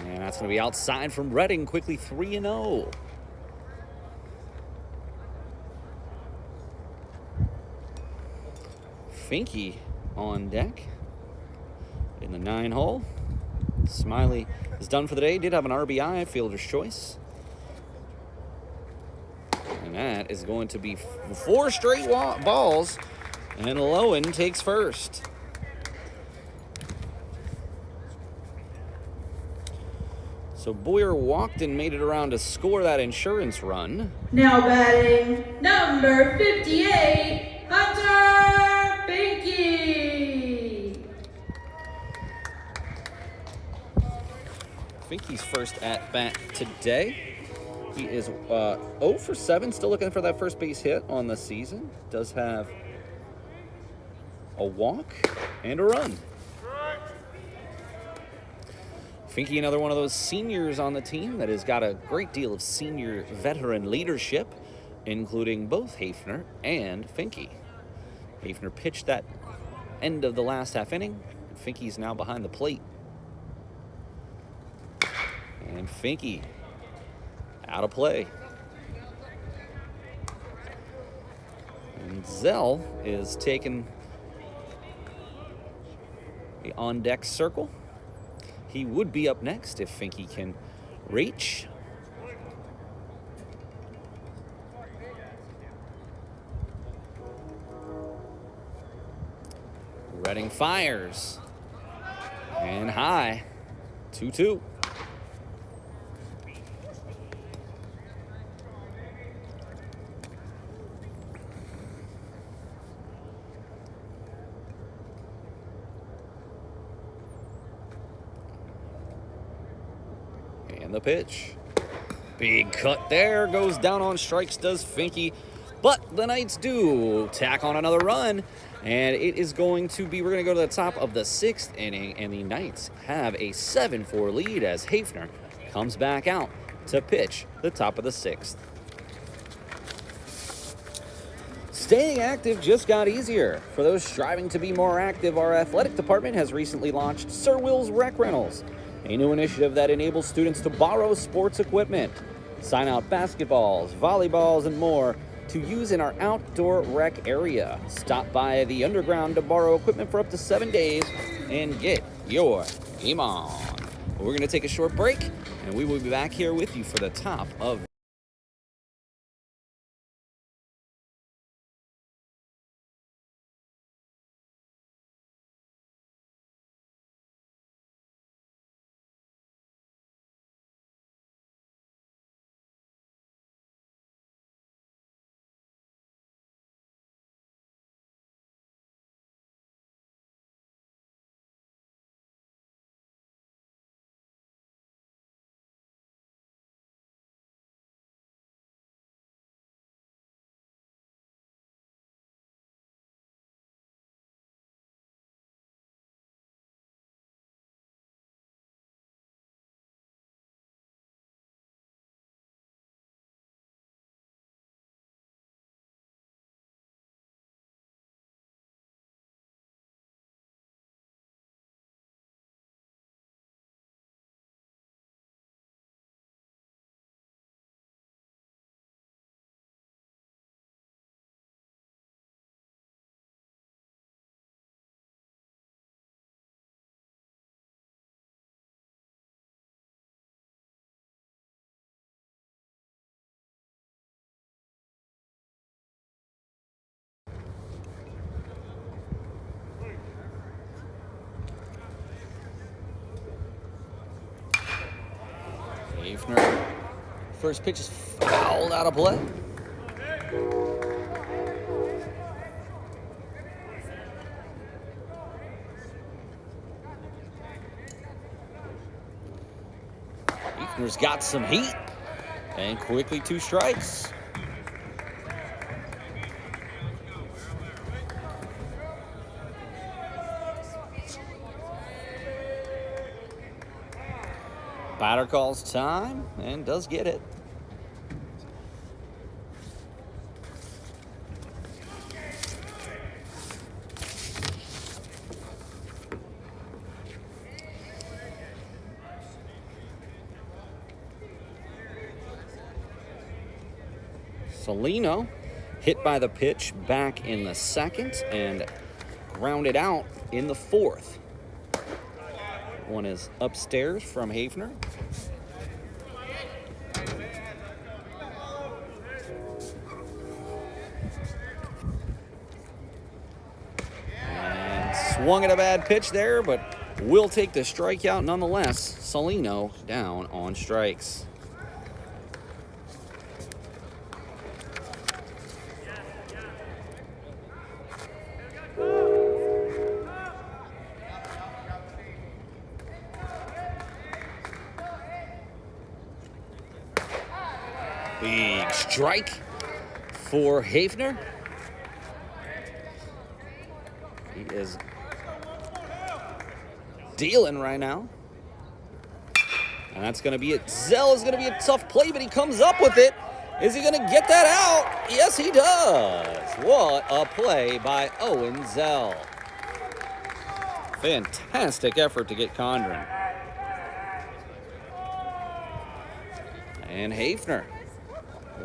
And that's going to be outside from Redding, quickly 3-0. Finke on deck in the 9-hole. Smiley is done for the day. Did have an RBI, fielder's choice. And that is going to be 4 straight balls. And Lowen takes first. So Boyer walked and made it around to score that insurance run. Now batting, number 58, Hunter Finke. Finke's first at bat today. He is 0 for 7, still looking for that first base hit on the season. Does have a walk and a run. Finke, another one of those seniors on the team that has got a great deal of senior veteran leadership, including both Hafner and Finke. Hafner pitched that end of the last half inning. Finke's now behind the plate. And Finke out of play. And Zell is taking the on-deck circle. He would be up next if Finke can reach. Redding fires. And high. 2-2. And the pitch. Big cut there. Goes down on strikes, does Finke. But the Knights do tack on another run. And it is going to be, we're going to go to the top of the 6th inning. And the Knights have a 7-4 lead as Hafner comes back out to pitch the top of the 6th. Staying active just got easier. For those striving to be more active, our athletic department has recently launched Sir Will's Rec Rentals, a new initiative that enables students to borrow sports equipment, sign out basketballs, volleyballs, and more to use in our outdoor rec area. Stop by the underground to borrow equipment for up to 7 days and get your game on. We're going to take a short break, and we will be back here with you for the top of Hafner. First pitch is fouled out of play. Hafner's got some heat. And quickly 2 strikes. Batter calls time and does get it. Salino hit by the pitch back in the 2nd and grounded out in the 4th. One is upstairs from Hafner. And swung at a bad pitch there, but will take the strikeout nonetheless. Salino down on strikes. Big strike for Hafner. He is dealing right now. And that's going to be it. Zell is going to be a tough play, but he comes up with it. Is he going to get that out? Yes, he does. What a play by Owen Zell. Fantastic effort to get Condren. And Hafner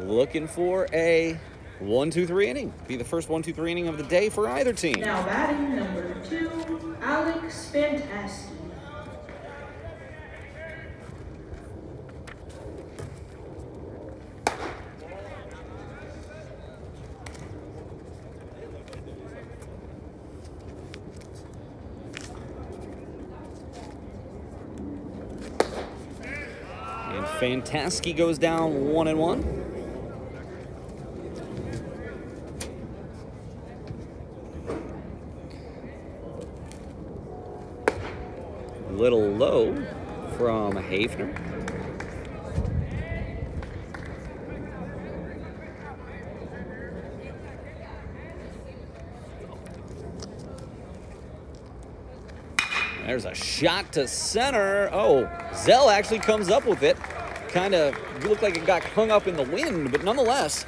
looking for a 1-2-3 inning. Be the first 1-2-3 inning of the day for either team. Now batting number 2, Alex Fantasky. And Fantasky goes down 1-1. Little low from Hafner. There's a shot to center. Oh, Zell actually comes up with it. Kind of looked like it got hung up in the wind, but nonetheless,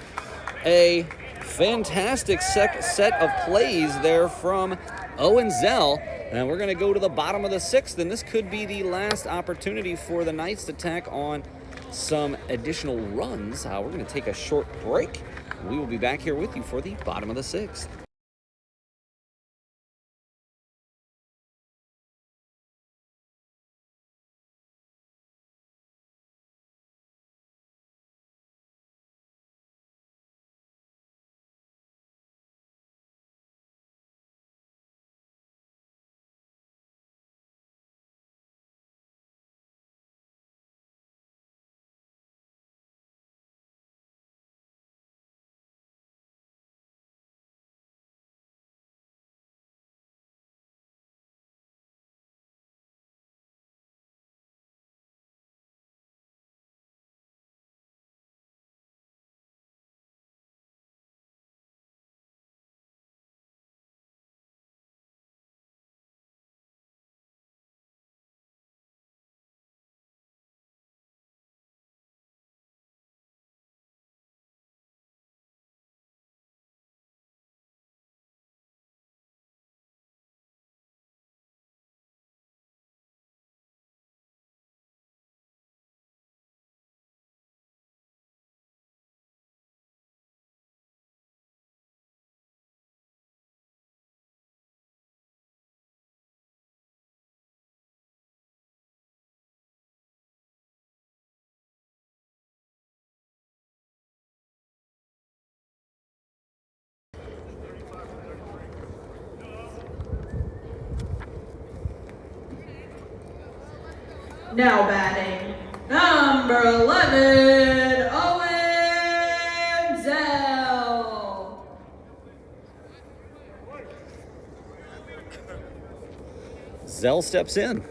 a fantastic set of plays there from Owen Zell. And we're going to go to the bottom of the 6th, and this could be the last opportunity for the Knights to tack on some additional runs. We're going to take a short break. We will be back here with you for the bottom of the 6th. Now batting, number 11, Owen Zell. Zell steps in.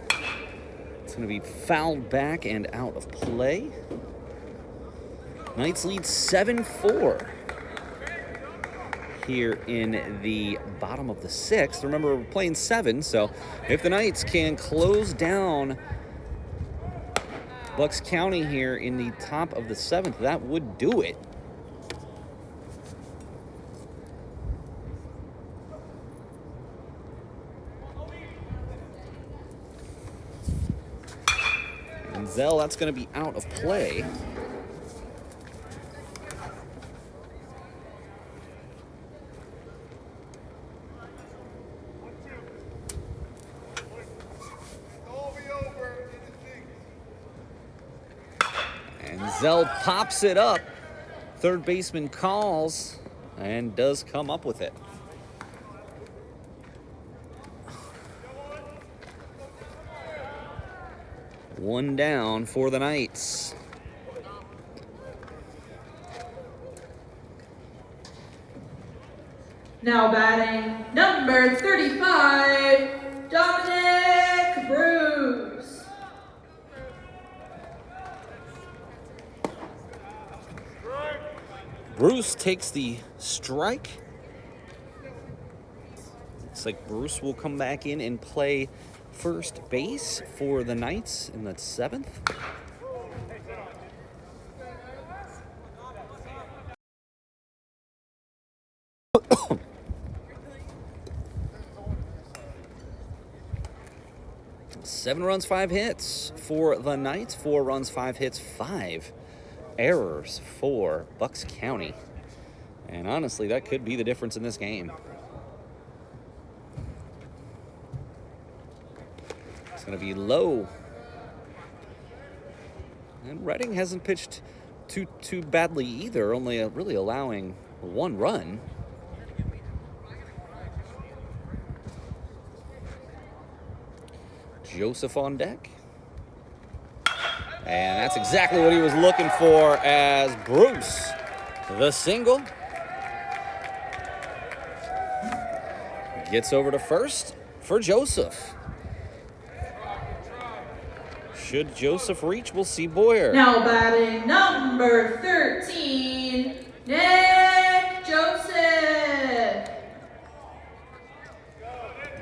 It's going to be fouled back and out of play. Knights lead 7-4 here in the bottom of the 6th. Remember, we're playing 7, so if the Knights can close down Bucks County here in the top of the 7th, that would do it. And Zell, that's going to be out of play. Zell pops it up. Third baseman calls and does come up with it. One down for the Knights. Now batting, number 35, Dominic Bruce. Bruce takes the strike. Looks like Bruce will come back in and play first base for the Knights in the 7th. Seven runs, 5 hits for the Knights. 4 runs, 5 hits, 5 errors for Bucks County. And honestly, that could be the difference in this game. It's going to be low. And Reading hasn't pitched too badly either, only really allowing 1 run. Joseph on deck. And that's exactly what he was looking for as Bruce, the single, gets over to first for Joseph. Should Joseph reach, we'll see Boyer. Now batting, number 13, Nick Joseph.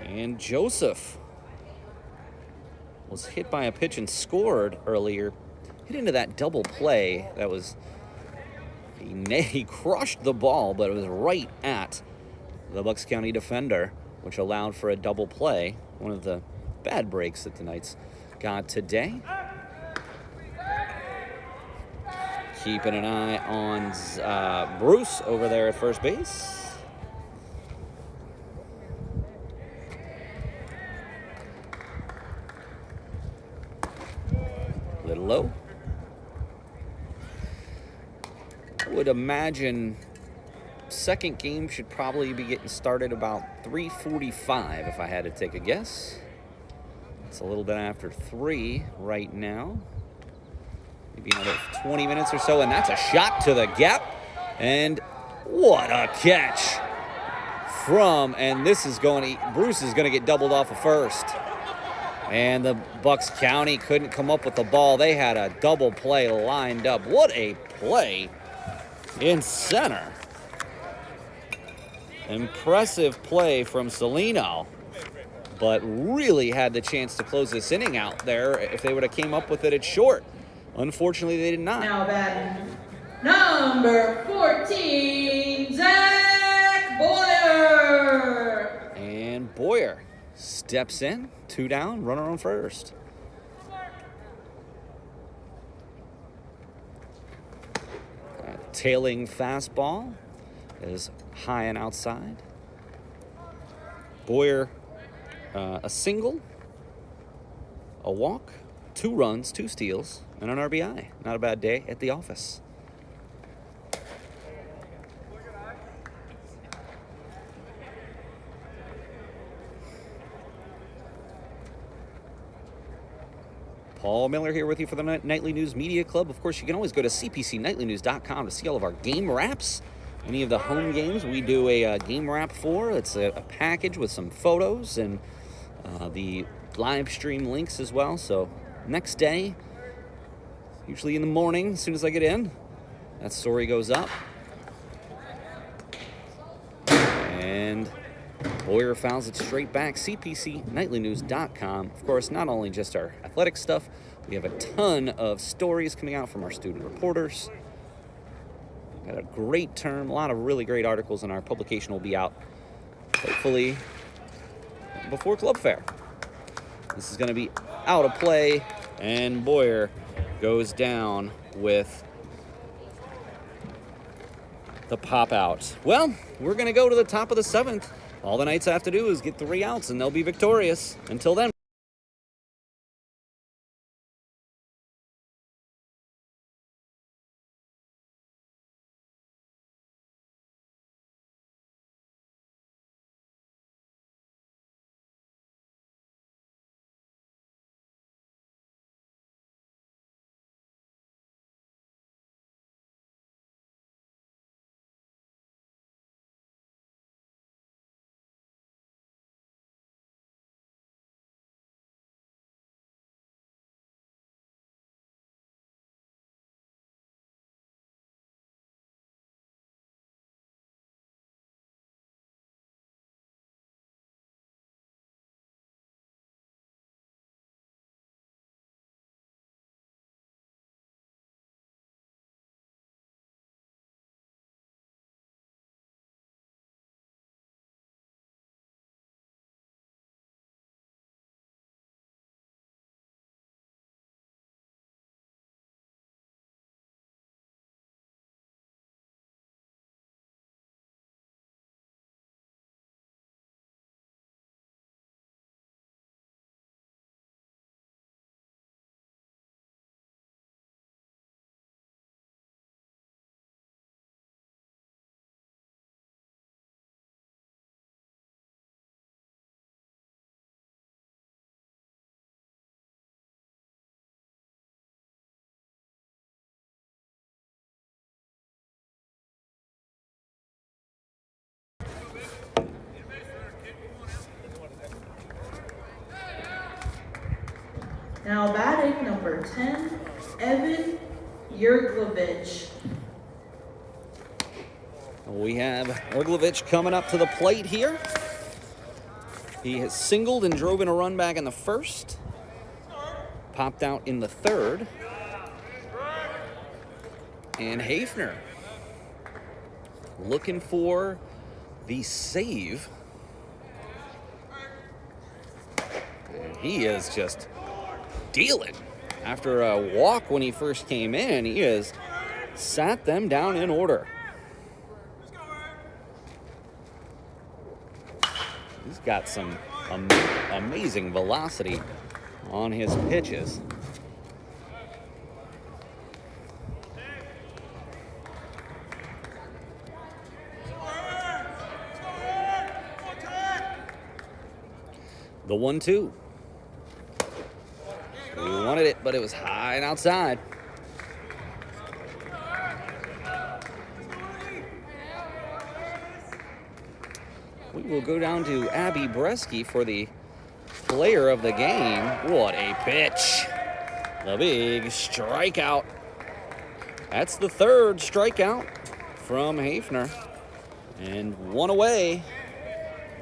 And Joseph was hit by a pitch and scored earlier. Hit into that double play. That was, he crushed the ball, but it was right at the Bucks County defender, which allowed for a double play. One of the bad breaks that the Knights got today. Keeping an eye on Bruce over there at first base. Little low. I would imagine second game should probably be getting started about 3:45 if I had to take a guess. It's a little bit after 3 right now. Maybe another 20 minutes or so, and that's a shot to the gap. And what a catch and this is Bruce is going to get doubled off of first. And the Bucks County couldn't come up with the ball. They had a double play lined up. What a play in center. Impressive play from Salino, but really had the chance to close this inning out there if they would have came up with it at short. Unfortunately, they did not. Now batting number 14, Zach Boyer. And Boyer steps in, 2 down, runner on first. Tailing fastball is high and outside. Boyer, a single, a walk, 2 runs, 2 steals, and an RBI. Not a bad day at the office. Paul Miller here with you for the Nightly News Media Club. Of course, you can always go to cpcnightlynews.com to see all of our game wraps. Any of the home games we do a game wrap for. It's a package with some photos and the live stream links as well. So next day, usually in the morning, as soon as I get in, that story goes up. And Boyer fouls it straight back. cpcnightlynews.com. Of course, not only just our athletic stuff, we have a ton of stories coming out from our student reporters. Got a great term, a lot of really great articles, and our publication will be out hopefully before Club Fair. This is going to be out of play, and Boyer goes down with the pop out. Well, we're going to go to the top of the 7th. All the Knights have to do is get 3 outs, and they'll be victorious. Until then. Now batting number 10, Evan Yerglovich. We have Yerglovich coming up to the plate here. He has singled and drove in a run back in the first. popped out in the third. And Hafner looking for the save. And he is just dealing. After a walk when he first came in, he has sat them down in order. He's got some amazing velocity on his pitches. The 1-2. He wanted it, but it was high and outside. We will go down to Abbee Breski for the player of the game. What a pitch. The big strikeout. That's the third strikeout from Hafner. And one away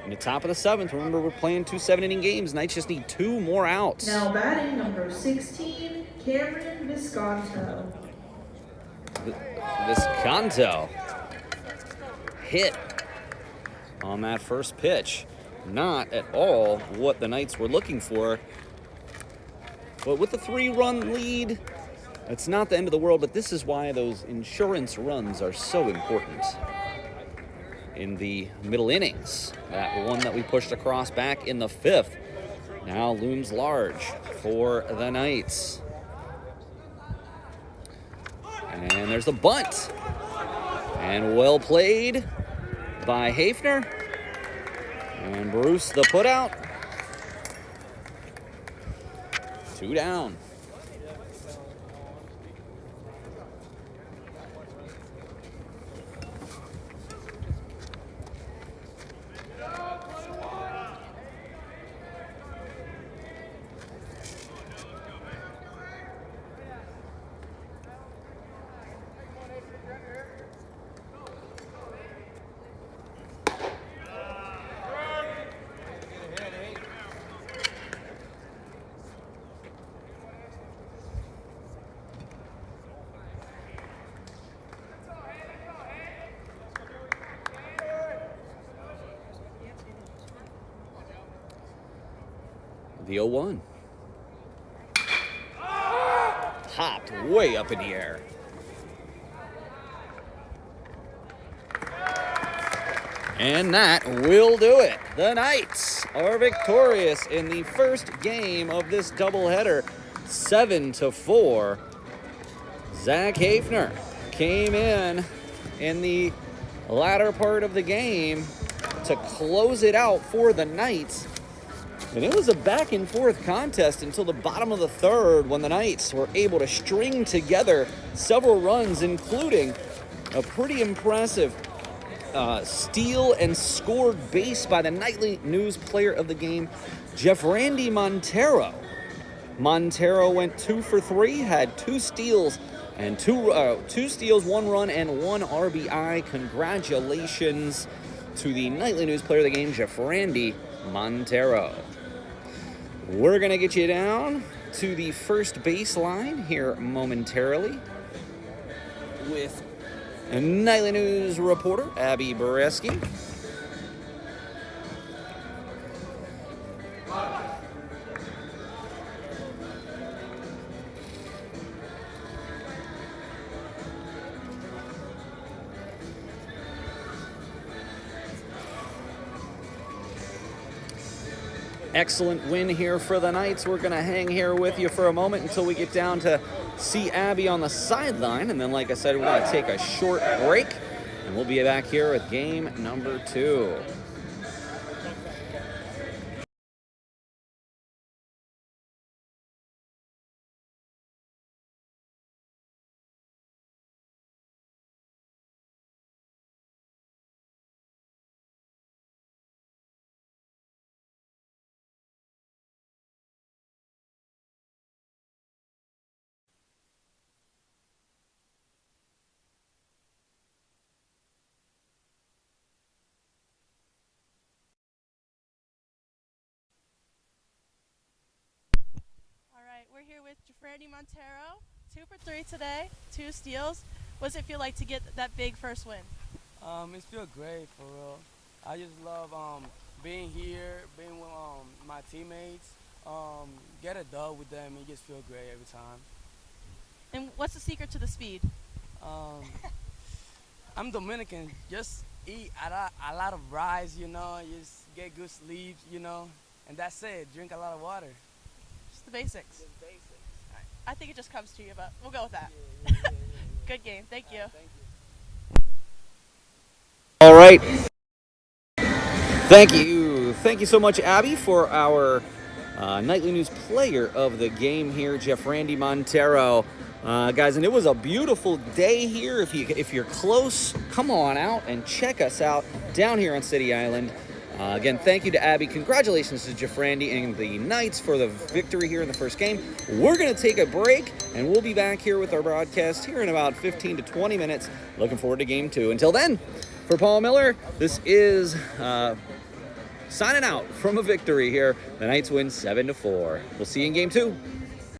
in the top of the seventh. Remember, we're playing 2 7-inning games. Knights just need 2 more outs. Now batting number 16, Cameron Visconto. Visconto hit on that first pitch. Not at all what the Knights were looking for. But with the 3-run lead, it's not the end of the world, but this is why those insurance runs are so important in the middle innings. That one that we pushed across back in the 5th now looms large for the Knights. And there's the bunt. And well played by Hafner. And Bruce the putout. 2 down. The 0-1. Hopped way up in the air. And that will do it. The Knights are victorious in the first game of this doubleheader, 7-4. Zach Hafner came in the latter part of the game to close it out for the Knights. And it was a back and forth contest until the bottom of the third when the Knights were able to string together several runs, including a pretty impressive steal and scored base by the Nightly News player of the game, Jefrandy Montero. Montero went 2 for 3, had 2 steals and 2 steals, 1 run, and 1 RBI. Congratulations to the Nightly News player of the game, Jefrandy Montero. We're going to get you down to the first baseline here momentarily with Nightly News reporter Abbee Breski. Excellent win here for the Knights. We're going to hang here with you for a moment until we get down to see Abbee on the sideline. And then, like I said, we're going to take a short break. And we'll be back here with game number 2. with Jefrandy Montero. 2 for 3 today, 2 steals. What does it feel like to get that big first win? It feels great, for real. I just love being here, being with my teammates, get a dub with them. It just feels great every time. And what's the secret to the speed? I'm Dominican. Just eat a lot of rice, you know, just get good sleep, you know, and that's it. Drink a lot of water. Just the basics. Just basics. All right. I think it just comes to you, but we'll go with that. Yeah. Good game. Thank you. Thank you. All right. Thank you. Thank you so much, Abby, for our Nightly News player of the game here, Jefrandy Montero. Guys, and it was a beautiful day here. If you're close, come on out and check us out down here on City Island. Again, thank you to Abby. Congratulations to Jefrandy and the Knights for the victory here in the first game. We're going to take a break, and we'll be back here with our broadcast here in about 15 to 20 minutes. Looking forward to game 2. Until then, for Paul Miller, this is signing out from a victory here. The Knights win 7-4. We'll see you in game 2.